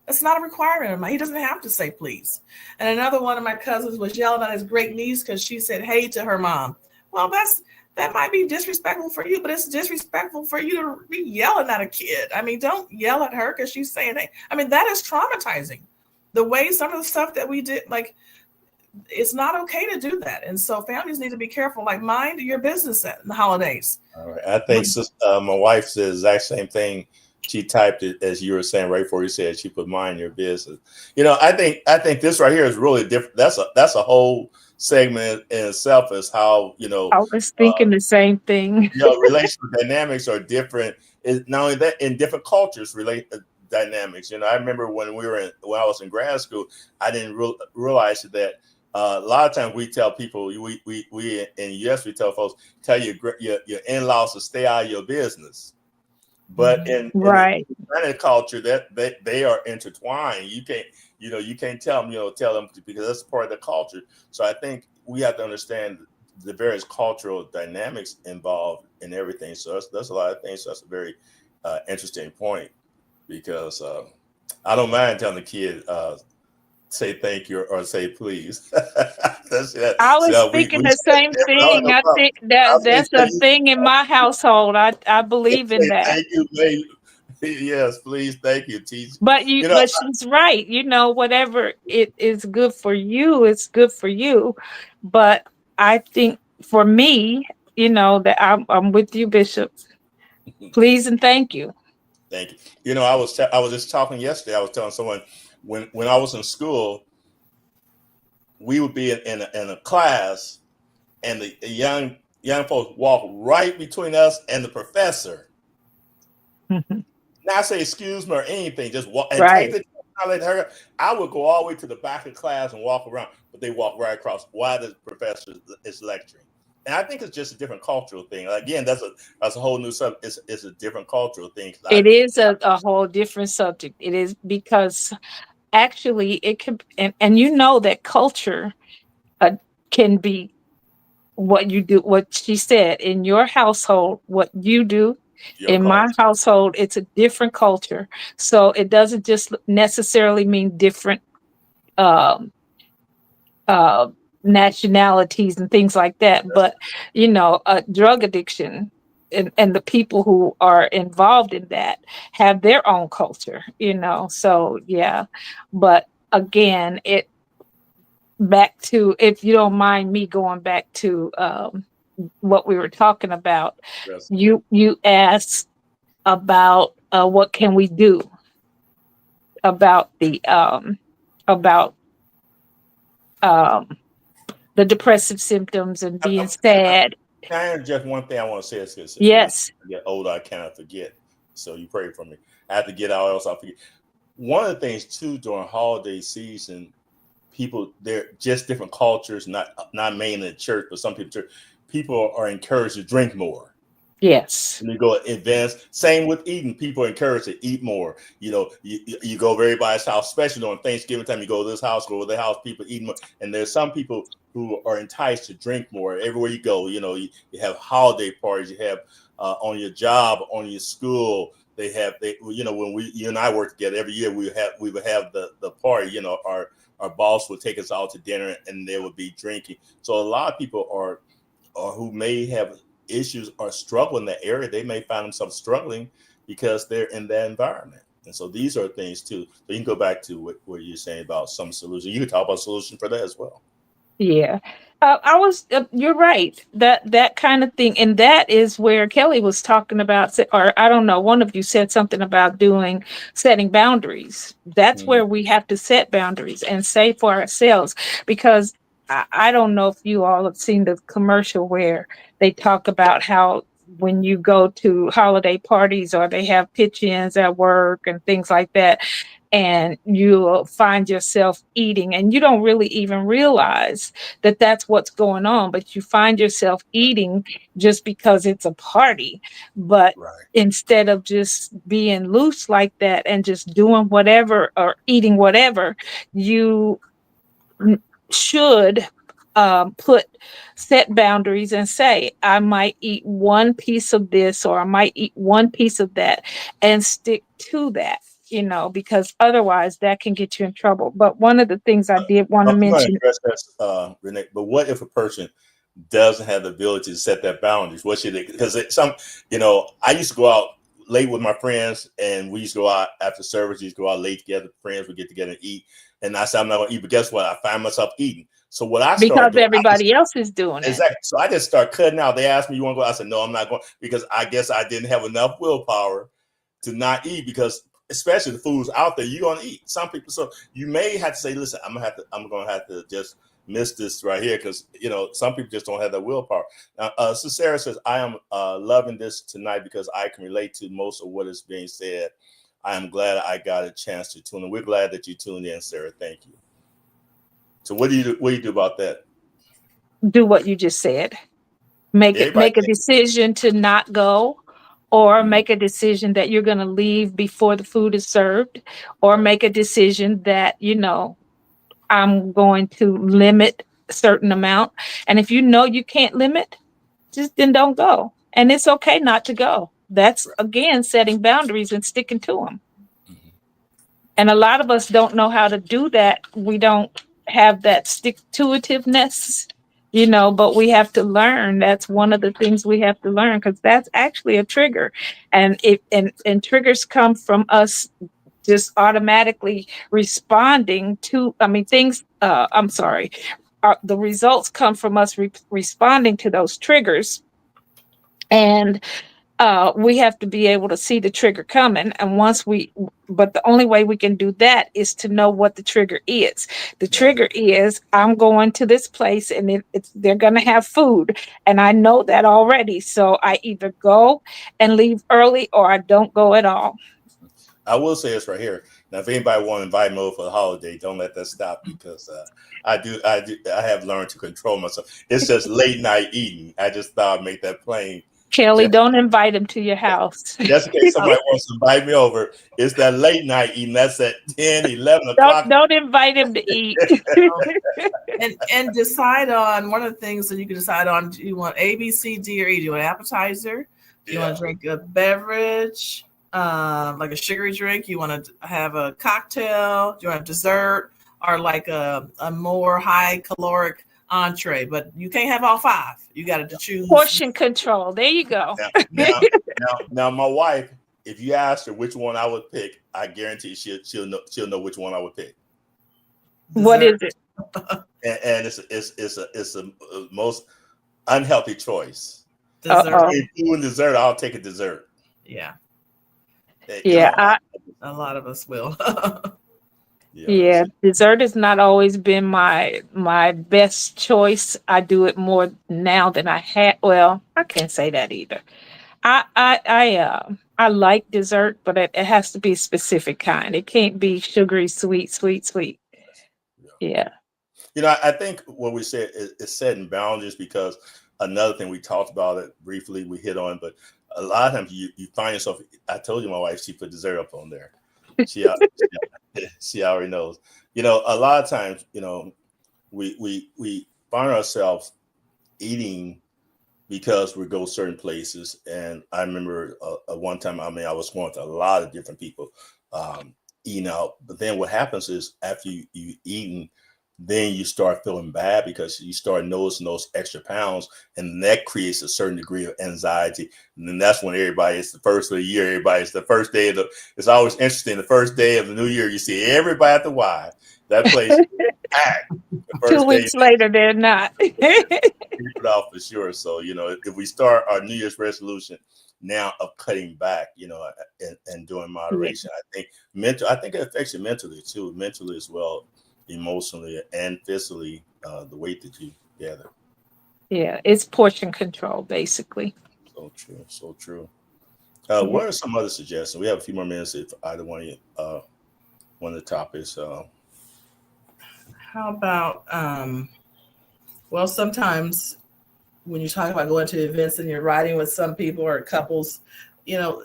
It's not a requirement of mine. He doesn't have to say please. And another one of my cousins was yelling at his great niece because she said hey to her mom. Well, that might be disrespectful for you, but it's disrespectful for you to be yelling at a kid. I mean, don't yell at her because she's saying hey. I mean, that is traumatizing. The way some of the stuff that we did, like, it's not okay to do that. And so families need to be careful, like, mind your business at the holidays. All right. I think my wife said the exact same thing. She typed it as you were saying right before you said, she put mind your business. I think this right here is really different. That's a whole segment in itself, is how, I was thinking the same thing. Relational dynamics are different. Not only that, in different cultures, dynamics. I remember when I was in grad school, I didn't realize that a lot of times we tell people, we in the US, we tell folks, tell your in-laws to stay out of your business. But in the Hispanic culture, that they are intertwined. You can't tell them because that's part of the culture. So I think we have to understand the various cultural dynamics involved in everything. So that's a lot of things. So that's a very interesting point, because I don't mind telling the kid say thank you or say please. I was thinking the same thing. I think that's a thing in my household. I believe in that. Thank you, baby. Yes, please. Thank you, teach. But You know, but she's right. Whatever it is good for you, it's good for you. But I think for me, that I'm with you, Bishop. Please and thank you. thank you. I was just talking yesterday. I was telling someone when I was in school, we would be in a class, and the young folks walk right between us and the professor. Not say excuse me or anything, just walk and take Right. the time. Let her. I would go all the way to the back of class and walk around, but they walk right across while the professor is lecturing. And I think it's just a different cultural thing. Again, that's a whole new subject. It's a different cultural thing. It is a whole different subject. It is because actually it can, and that culture uh, can be what you do, what she said in your household, what you do. Your In my culture. household, it's a different culture. So it doesn't just necessarily mean different um, uh, nationalities and things like that. But, drug addiction and the people who are involved in that have their own culture. So, yeah. But again, back to, if you don't mind me going back to what we were talking about, Yes. you asked about what can we do about about um the depressive symptoms and being sad. Can I interject one thing I want to say? Is because Yes. I get older, I cannot forget. So you pray for me. I have to get out, else I'll forget. One of the things too during holiday season, people, they're just different cultures, not mainly in the church, but some people are encouraged to drink more. Yes. And you go advance. Same with eating. People are encouraged to eat more. You go to everybody's house, especially on Thanksgiving time. You go to this house, go to the house. People eat more, and there's some people who are enticed to drink more. Everywhere you go, you have holiday parties. You have on your job, on your school. When you and I work together every year, we would have the party. Our boss would take us out to dinner, and they would be drinking. So a lot of people are who may have issues or struggle in that area, they may find themselves struggling because they're in that environment. And so these are things too. So you can go back to what you're saying about some solution. You can talk about solution for that as well. Yeah. You're right. That kind of thing. And that is where Kelly was talking about, or I don't know, one of you said something about setting boundaries. That's where we have to set boundaries and say for ourselves, because I don't know if you all have seen the commercial where they talk about how when you go to holiday parties or they have pitch-ins at work and things like that, and you'll find yourself eating and you don't really even realize that that's what's going on, but you find yourself eating just because it's a party. But Right. instead of just being loose like that and just doing whatever or eating whatever, you should set boundaries and say, I might eat one piece of this or I might eat one piece of that, and stick to that, because otherwise that can get you in trouble. But one of the things I did want to I'm going to mention. address that, Renee. But what if a person doesn't have the ability to set that boundaries? What should they? Because I used to go out late with my friends, and we used to go out after service. We used to go out late together. Friends would get together and eat. And I said, I'm not going to eat. But guess what? I find myself eating. So what I started Because doing, everybody else is doing it. exactly. So I just start cutting out. They asked me, "You want to go?" I said, "No, I'm not going," because I guess I didn't have enough willpower to not eat. Because especially the foods out there, you're going to eat. Some people, so you may have to say, "Listen, I'm going to have to just miss this right here," because some people just don't have that willpower. Now, so Sarah says, "I am loving this tonight because I can relate to most of what is being said. I am glad I got a chance to tune in." We're glad that you tuned in, Sarah. Thank you. So what do you do about that? Do what you just said. Make a decision to not go, or make a decision that you're going to leave before the food is served, or make a decision that I'm going to limit a certain amount. And if you can't limit, then don't go. And it's okay not to go. That's again setting boundaries and sticking to them. And a lot of us don't know how to do that. We don't have that stick-to-itiveness but we have to learn. That's one of the things we have to learn, because that's actually a trigger. And and triggers come from us just automatically responding to, I mean, things, I'm sorry, the results come from us responding to those triggers. And we have to be able to see the trigger coming. And but the only way we can do that is to know what the trigger is. The trigger is, I'm going to this place and they're going to have food. And I know that already. So I either go and leave early, or I don't go at all. I will say this right here. Now, if anybody want to invite me over for the holiday, don't let that stop, because I have learned to control myself. It's just late night eating. I just thought I'd make that plain. Kelly, don't invite him to your house. Just in case somebody wants to invite me over, it's that late night eating. That's at 10, 11 o'clock. Don't invite him to eat. and decide on one of the things that you can decide on. Do you want A, B, C, D, or E? Do you want an appetizer? Do you want to drink a beverage, like a sugary drink? You want to have a cocktail? Do you want a dessert, or like a more high caloric entree? But you can't have all five. You got to choose. Portion control. There you go. Now, my wife, if you ask her which one I would pick, I guarantee she'll know which one I would pick. Dessert. What is it? And it's a most unhealthy choice. Dessert. If you want dessert, I'll take a dessert. Yeah. A lot of us will. Yeah, dessert has not always been my best choice. I do it more now than I had. Well, I can't say that either. I like dessert, but it has to be a specific kind. It can't be sugary, sweet. Yeah. I think what we said is setting boundaries, because another thing we talked about it briefly, we hit on, but a lot of times you find yourself. I told you my wife, she put dessert up on there. She already knows. A lot of times, we find ourselves eating because we go certain places. And I remember one time, I was going with a lot of different people eating out. But then what happens is, after you eating, then you start feeling bad, because you start noticing those extra pounds, and that creates a certain degree of anxiety. And then that's when it's the first of the year. It's the first day it's always interesting. The first day of the new year, you see everybody at the Y. That place is packed. 2 weeks later, they're not. Keep it out for sure. So, if we start our New Year's resolution now of cutting back, and doing moderation, I think it affects you mentally too, as well, emotionally and physically, the weight that you gather. Yeah, it's portion control, basically. So true. What are some other suggestions? We have a few more minutes if either one of you one of the topics. How about well, sometimes when you talk about going to events and you're riding with some people or couples, the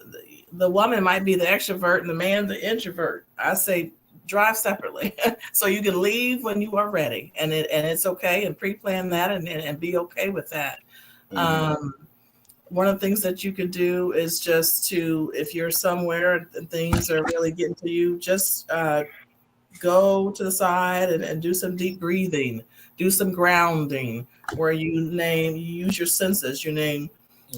woman might be the extrovert and the man the introvert. I say drive separately so you can leave when you are ready, and it's okay, and pre-plan that and be okay with that. Mm-hmm. One of the things that you could do is just if you're somewhere and things are really getting to you, just go to the side and do some deep breathing, do some grounding, where you use your senses. You name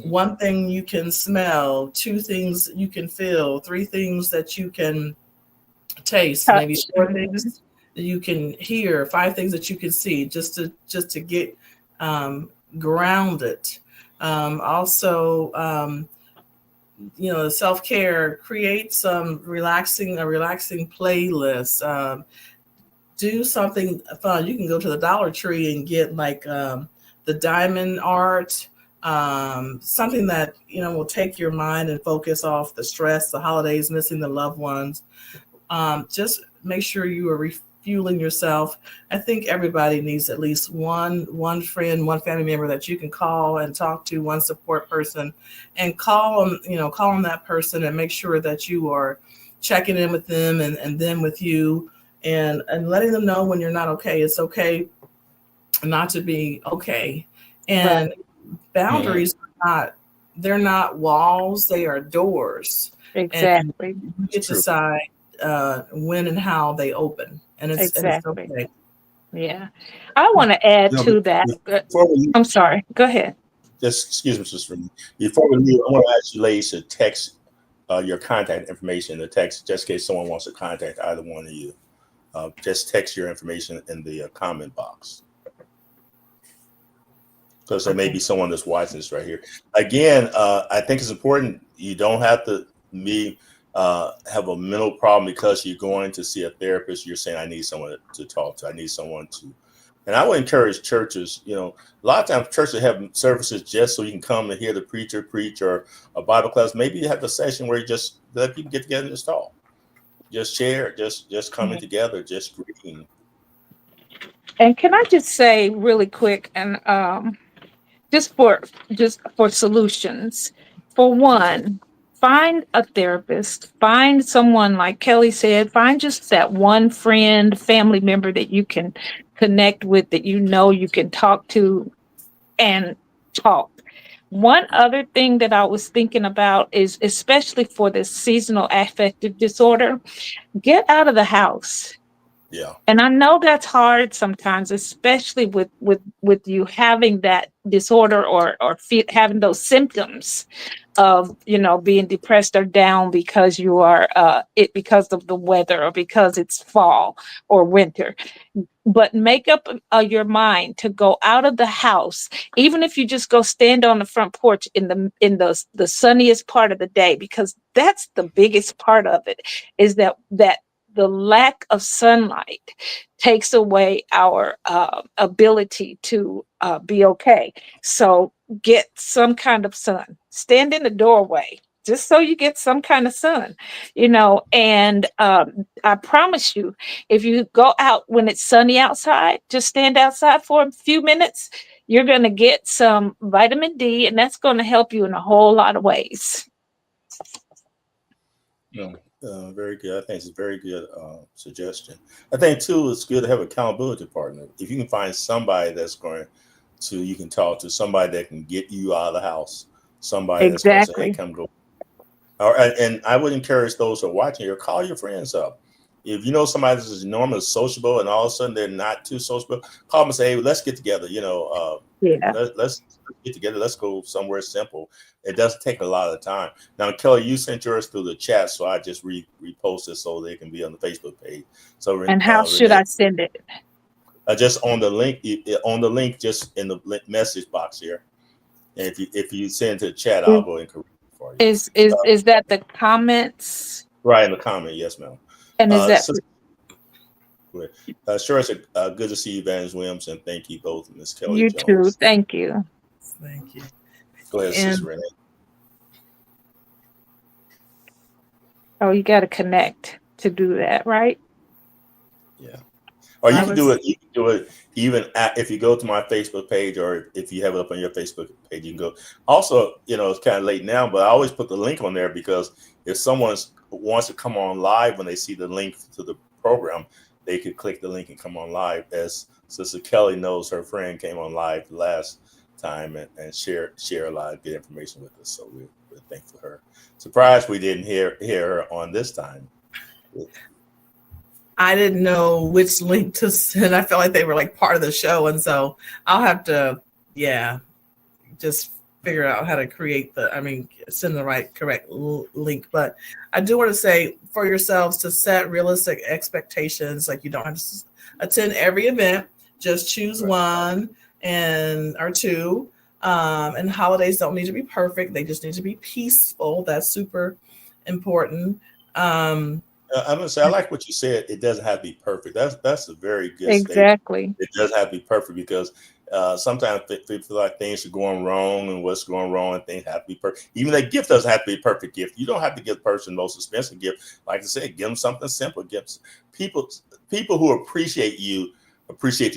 one thing you can smell, 2 things you can feel, 3 things that you can taste, maybe 4 things that you can hear, 5 things that you can see, just to get grounded. Also, self-care, create some relaxing playlist. Do something fun. You can go to the Dollar Tree and get like the diamond art, something that will take your mind and focus off the stress, the holidays, missing the loved ones. Just make sure you are refueling yourself. I think everybody needs at least one friend, one family member that you can call and talk to, one support person, and call on that person and make sure that you are checking in with them and them with you, and letting them know when you're not okay. It's okay not to be okay. And boundaries they're not walls, they are doors. Exactly. And you get to decide when and how they open. And it's okay. Yeah. I want to add You know, to that. before we, I'm sorry. Go ahead. just excuse me, Sister Renee. Before we leave, I want to ask you ladies to text your contact information in the text, just in case someone wants to contact either one of you. Just text your information in the comment box, because there may be someone that's watching this right here. Again, I think it's important. You don't have to have a mental problem because you're going to see a therapist. You're saying, I need someone to talk to. I need someone to. And I would encourage churches, you know, a lot of times churches have services just so you can come and hear the preacher preach, or a Bible class. Maybe you have a session where you just let people get together and just talk. Just share, just coming together, just greeting. And can I just say really quick, and just for solutions. For one, find a therapist, find someone like Kelly said, find just that one friend, family member that you can connect with, that you know you can talk to and talk. One other thing that I was thinking about is, especially for this seasonal affective disorder, get out of the house. Yeah. And I know that's hard sometimes, especially with you having that disorder, or having those symptoms of, you know, being depressed or down because you are because of the weather, or because it's fall or winter. But make up your mind to go out of the house, even if you just go stand on the front porch in the sunniest part of the day, because that's the biggest part of it, is that the lack of sunlight takes away our ability to be okay. So get some kind of sun. Stand in the doorway just so you get some kind of sun, you know. And I promise you, if you go out when it's sunny outside, just stand outside for a few minutes, you're going to get some vitamin D, and that's going to help you in a whole lot of ways. No, very good. I think it's a very good suggestion. I think too, it's good to have an accountability partner. If you can find somebody that's going to, you can talk to, somebody that can get you out of the house, somebody that's going to say, "Hey, Exactly. come go." And I would encourage those who are watching here, call your friends up. If you know somebody that's normally sociable and all of a sudden they're not too sociable, call them and say, "Hey, let's get together. You know, Yeah. let's get together. Let's go somewhere simple." It doesn't take a lot of time. Now, Kelly, you sent yours through the chat, so I just reposted so they can be on the Facebook page. So, And how should Renee, I send it? just on the link, just in the message box here. And if you send to the chat, I'll go and correct it for you. Is that the comments? Right in the comment, yes, ma'am. And is that sure, it's good to see you, Evangelist Williams, and thank you both, Ms. Kelly you Jones. too? Thank you. Thank you. Go ahead, And- Sister Renee. Oh, you got to connect to do that, right? Yeah. Or you can do it. You can do it even if you go to my Facebook page, or if you have it up on your Facebook page, you can go. Also, you know, it's kind of late now, but I always put the link on there, because if someone wants to come on live when they see the link to the program, they could click the link and come on live. As Sister Kelly knows, her friend came on live last time and share a lot of good information with us. So we're thankful for her. Surprised we didn't hear her on this time. I didn't know which link to send. I felt like they were like part of the show. And so I'll have to, just figure out how to send the correct link. But I do want to say, for yourselves to set realistic expectations. Like, you don't have to attend every event, just choose one or two. And holidays don't need to be perfect. They just need to be peaceful. That's super important. I'm gonna say, I like what you said. It doesn't have to be perfect. That's a very good Exactly. statement. It doesn't have to be perfect, because sometimes people feel like things are going wrong, and what's going wrong, and things have to be perfect. Even that gift doesn't have to be a perfect gift. You don't have to give the person the most expensive gift. Like I said, give them something simple. Gifts. People who appreciate you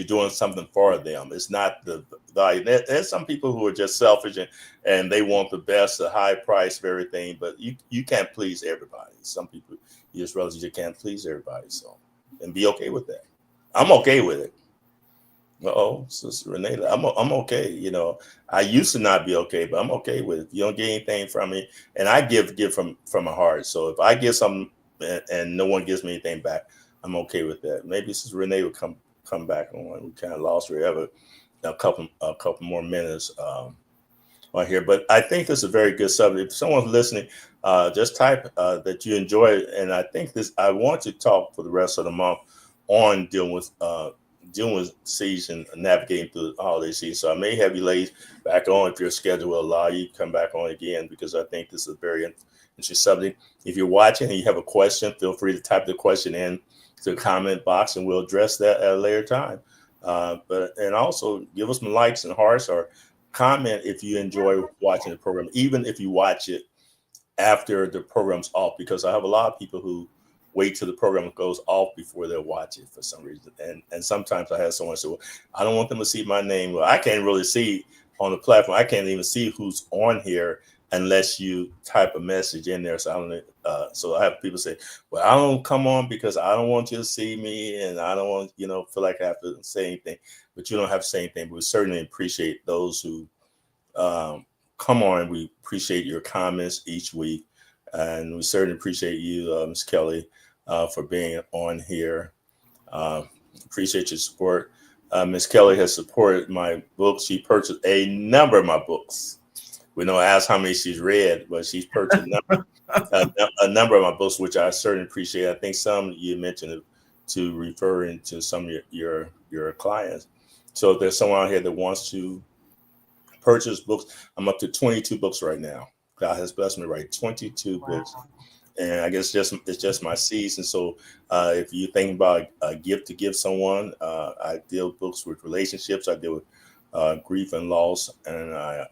doing something for them. It's not the value. There's some people who are just selfish and they want the best, the high price of everything, but you can't please everybody. Some people, you just realize you can't please everybody. So, and be okay with that. I'm okay with it. Sister Renee, I'm okay. You know, I used to not be okay, but I'm okay with it. You don't get anything from me, and I give from my heart. So if I give something and no one gives me anything back, I'm okay with that. Maybe Sister Renee will come come back on. We kind of lost her. We have a couple more minutes on here, but I think this is a very good subject. If someone's listening, just type that you enjoy it. And I think I want to talk for the rest of the month on dealing with season, navigating through the holiday season. So I may have you ladies back on if your schedule will allow you to come back on again, because I think this is a very interesting subject. If you're watching and you have a question, feel free to type the question in to the comment box and we'll address that at a later time. And also give us some likes and hearts, or comment if you enjoy watching the program, even if you watch it after the program's off, because I have a lot of people who wait till the program goes off before they'll watch it for some reason. And sometimes I have someone say, well, I don't want them to see my name. Well, I can't really see on the platform. I can't even see who's on here unless you type a message in there. So I have people say, well, I don't come on because I don't want you to see me, and I don't want, feel like I have to say anything. But you don't have to say anything. But we certainly appreciate those who come on. We appreciate your comments each week. And we certainly appreciate you, Ms. Kelly, for being on here. Appreciate your support. Ms. Kelly has supported my books. She purchased a number of my books. We don't ask how many she's read, but she's purchased a number of my books, which I certainly appreciate. I think some you mentioned to referring to some of your clients. So if there's someone out here that wants to purchase books, I'm up to 22 books right now. God has blessed me to write 22 books. And I guess it's just my season. So if you think about a gift to give someone, I deal with books with relationships. I deal with grief and loss, and I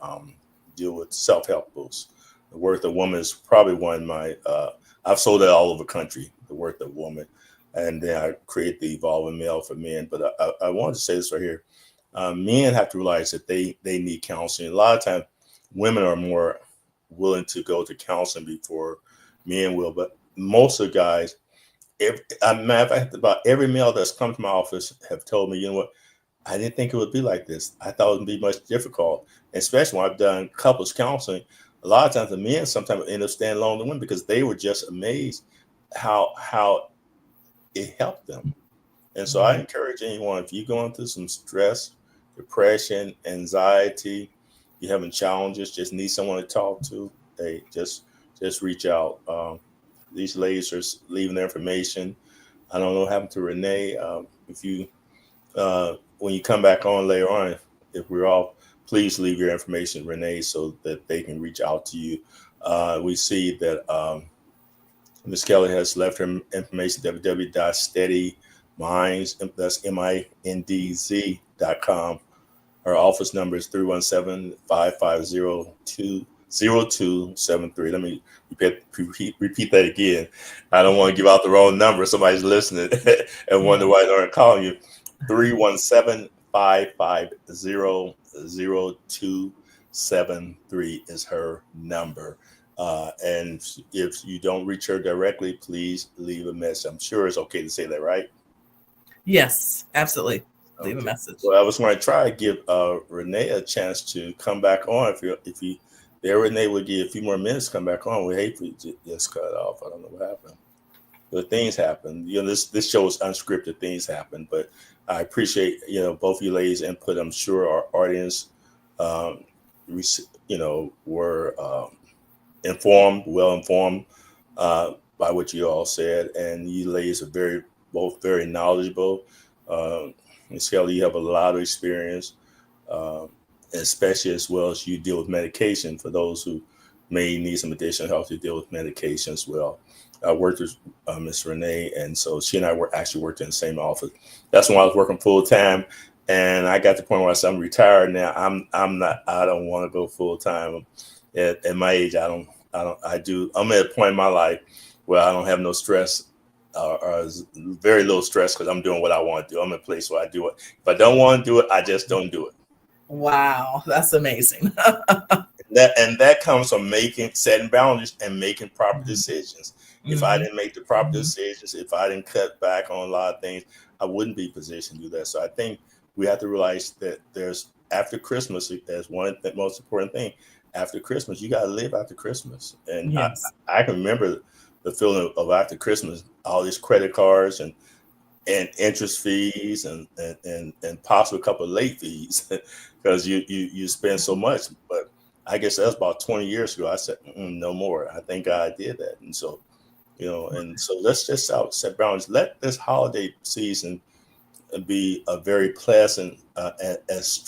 deal with self-help books. The Worth of Woman is probably one of my, I've sold it all over the country, The Worth of Woman. And then I create the Evolving Male for Men. But I wanted to say this right here. Men have to realize that they need counseling. A lot of times women are more willing to go to counseling before men will. But most of the guys, about every male that's come to my office have told me, you know what, I didn't think it would be like this. I thought it would be much difficult, especially when I've done couples counseling. A lot of times the men sometimes end up staying alone with women because they were just amazed how it helped them. And so I encourage anyone, if you're going through some stress, depression, anxiety, you're having challenges, just need someone to talk to, hey, just reach out. These ladies are leaving their information. I don't know what happened to Renee. If you when you come back on later on, if we're off, please leave your information, Renee, so that they can reach out to you. We see that Ms. Kelly has left her information, www.steadyminds, that's MINDZ.com. Her office number is 317-550-0273. Let me repeat that again. I don't want to give out the wrong number. Somebody's listening and wonder why they aren't calling you. 317-550-0273 is her number. And if you don't reach her directly, please leave a message. I'm sure it's okay to say that, right? Yes, absolutely. Leave a message. Well, I was going to try to give Renee a chance to come back on. If you there, Renee would give a few more minutes to come back on. We hate for you to just cut it off. I don't know what happened. But things happen. This show is unscripted. Things happen. But I appreciate both of you ladies' input. I'm sure our audience, were well informed by what you all said, and you ladies are both very knowledgeable. Ms. Kelly, you have a lot of experience, especially as well as you deal with medication for those who may need some additional help to deal with medication as well. I worked with Ms. Renee, and so she and I actually worked in the same office. That's when I was working full time, and I got to the point where I said, I'm retired now. I don't want to go full time. At my age, I'm at a point in my life where I don't have no stress. Or very little stress because I'm doing what I want to do. I'm in a place where I do it. If I don't want to do it, I just don't do it. Wow, that's amazing. that comes from setting boundaries and making proper decisions. If I didn't make the proper decisions, if I didn't cut back on a lot of things, I wouldn't be positioned to do that. So I think we have to realize that there's after Christmas, there's one of the most important thing. After Christmas, you got to live after Christmas. And yes. I can remember the feeling of after Christmas, all these credit cards and and interest fees and possibly a couple of late fees because you spend so much. But I guess that was about 20 years ago. I said, no more. I think I did that. And so, and so let's just set boundaries. Let this holiday season be a very pleasant, as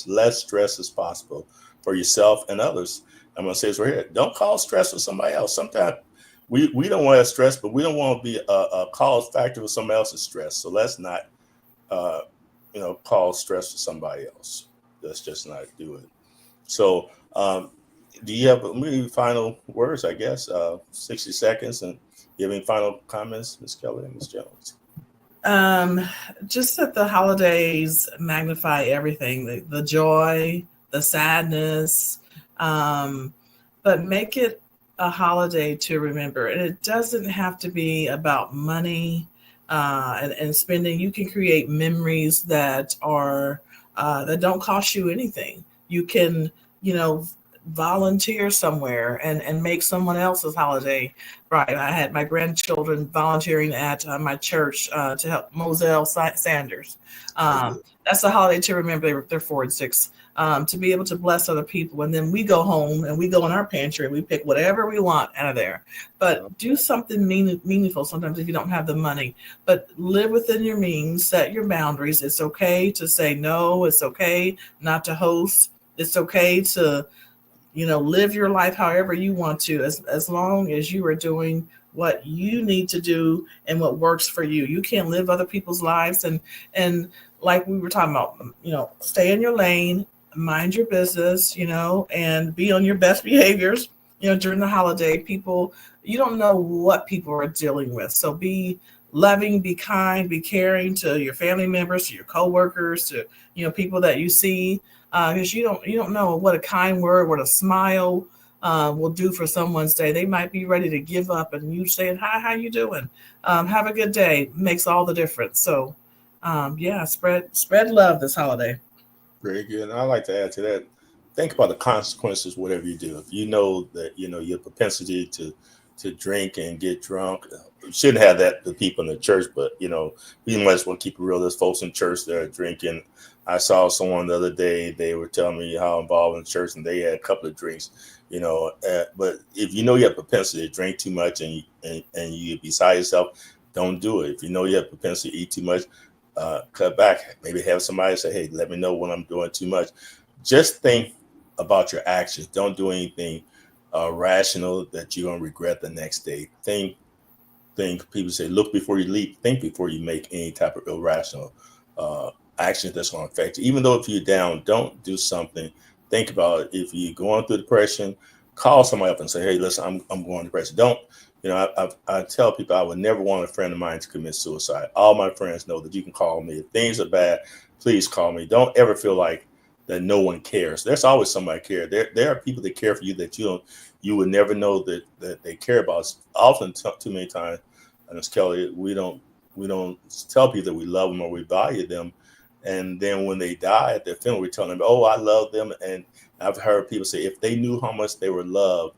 less stress as possible for yourself and others. I'm going to say this right here. Don't cause stress for somebody else. Sometimes we don't want to have stress, but we don't want to be a cause factor for somebody else's stress. So let's not, cause stress for somebody else. Let's just not do it. So, do you have any final words? I guess 60 seconds, and you have any final comments, Ms. Kelly and Ms. Jones? Just that the holidays magnify everything, the joy, the sadness, but make it a holiday to remember. And it doesn't have to be about money and spending. You can create memories that are that don't cost you anything. You can, volunteer somewhere and make someone else's holiday right. I had my grandchildren volunteering at my church to help Moselle Sanders. That's a holiday to remember. They're 4 and 6. To be able to bless other people. And then we go home and we go in our pantry and we pick whatever we want out of there. But do something meaningful sometimes if you don't have the money. But live within your means, set your boundaries. It's okay to say no. It's okay not to host. It's okay to live your life however you want to, as long as you are doing what you need to do and what works for you. You can't live other people's lives. And like we were talking about, stay in your lane, mind your business, and be on your best behaviors, during the holiday. People, you don't know what people are dealing with. So be loving, be kind, be caring to your family members, to your coworkers, to, people that you see. Because you don't know what a kind word, what a smile will do for someone's day. They might be ready to give up, and you saying, "Hi, how you doing? Have a good day." Makes all the difference. So, spread love this holiday. Very good. And I like to add to that. Think about the consequences, whatever you do. If you know that your propensity to drink and get drunk, you shouldn't have that to people in the church. But we might as well keep it real. There's folks in church that are drinking. I saw someone the other day, they were telling me how involved in church and they had a couple of drinks, but if you have propensity to drink too much and you beside yourself, don't do it. If you have propensity to eat too much, cut back. Maybe have somebody say, hey, let me know when I'm doing too much. Just think about your actions. Don't do anything rational that you're going to regret the next day. Think. People say, look before you leap. Think before you make any type of irrational action that's going to affect you. Even though if you're down, don't do something. Think about it. If you're going through depression, call somebody up and say, hey, listen, I'm going through depression. Don't, I tell people I would never want a friend of mine to commit suicide. All my friends know that you can call me. If things are bad, please call me. Don't ever feel like that no one cares. There's always somebody care. There are people that care for you that you would never know that they care about. Often too many times, and as Kelly, we don't tell people that we love them or we value them. And then when they die at their funeral, we tell them, oh, I love them. And I've heard people say, if they knew how much they were loved,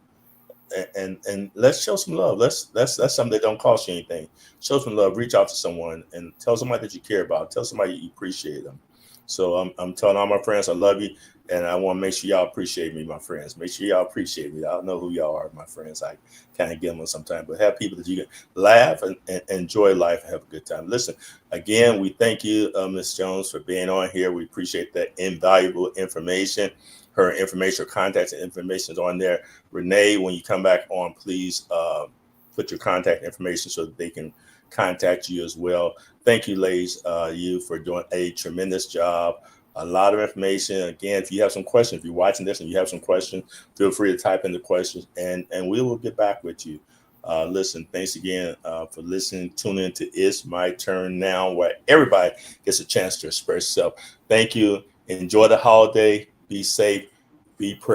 and let's show some love. That's something that don't cost you anything. Show some love, reach out to someone and tell somebody that you care about. Tell somebody you appreciate them. So I'm telling all my friends I love you, and I want to make sure y'all appreciate me, my friends. Make sure y'all appreciate me. I don't know who y'all are, my friends. I kind of get them sometimes, but have people that you can laugh and enjoy life and have a good time. Listen, again, we thank you, Ms. Jones, for being on here. We appreciate that invaluable information. Her information, her contact information is on there. Renee, when you come back on, please put your contact information so that they can contact you as well. Thank you, ladies, you for doing a tremendous job. A lot of information. Again, if you have some questions, if you're watching this and you have some questions, feel free to type in the questions and we will get back with you. Listen, thanks again for listening. Tune in to It's My Turn Now, where everybody gets a chance to express yourself. Thank you. Enjoy the holiday. Be safe. Be prayerful.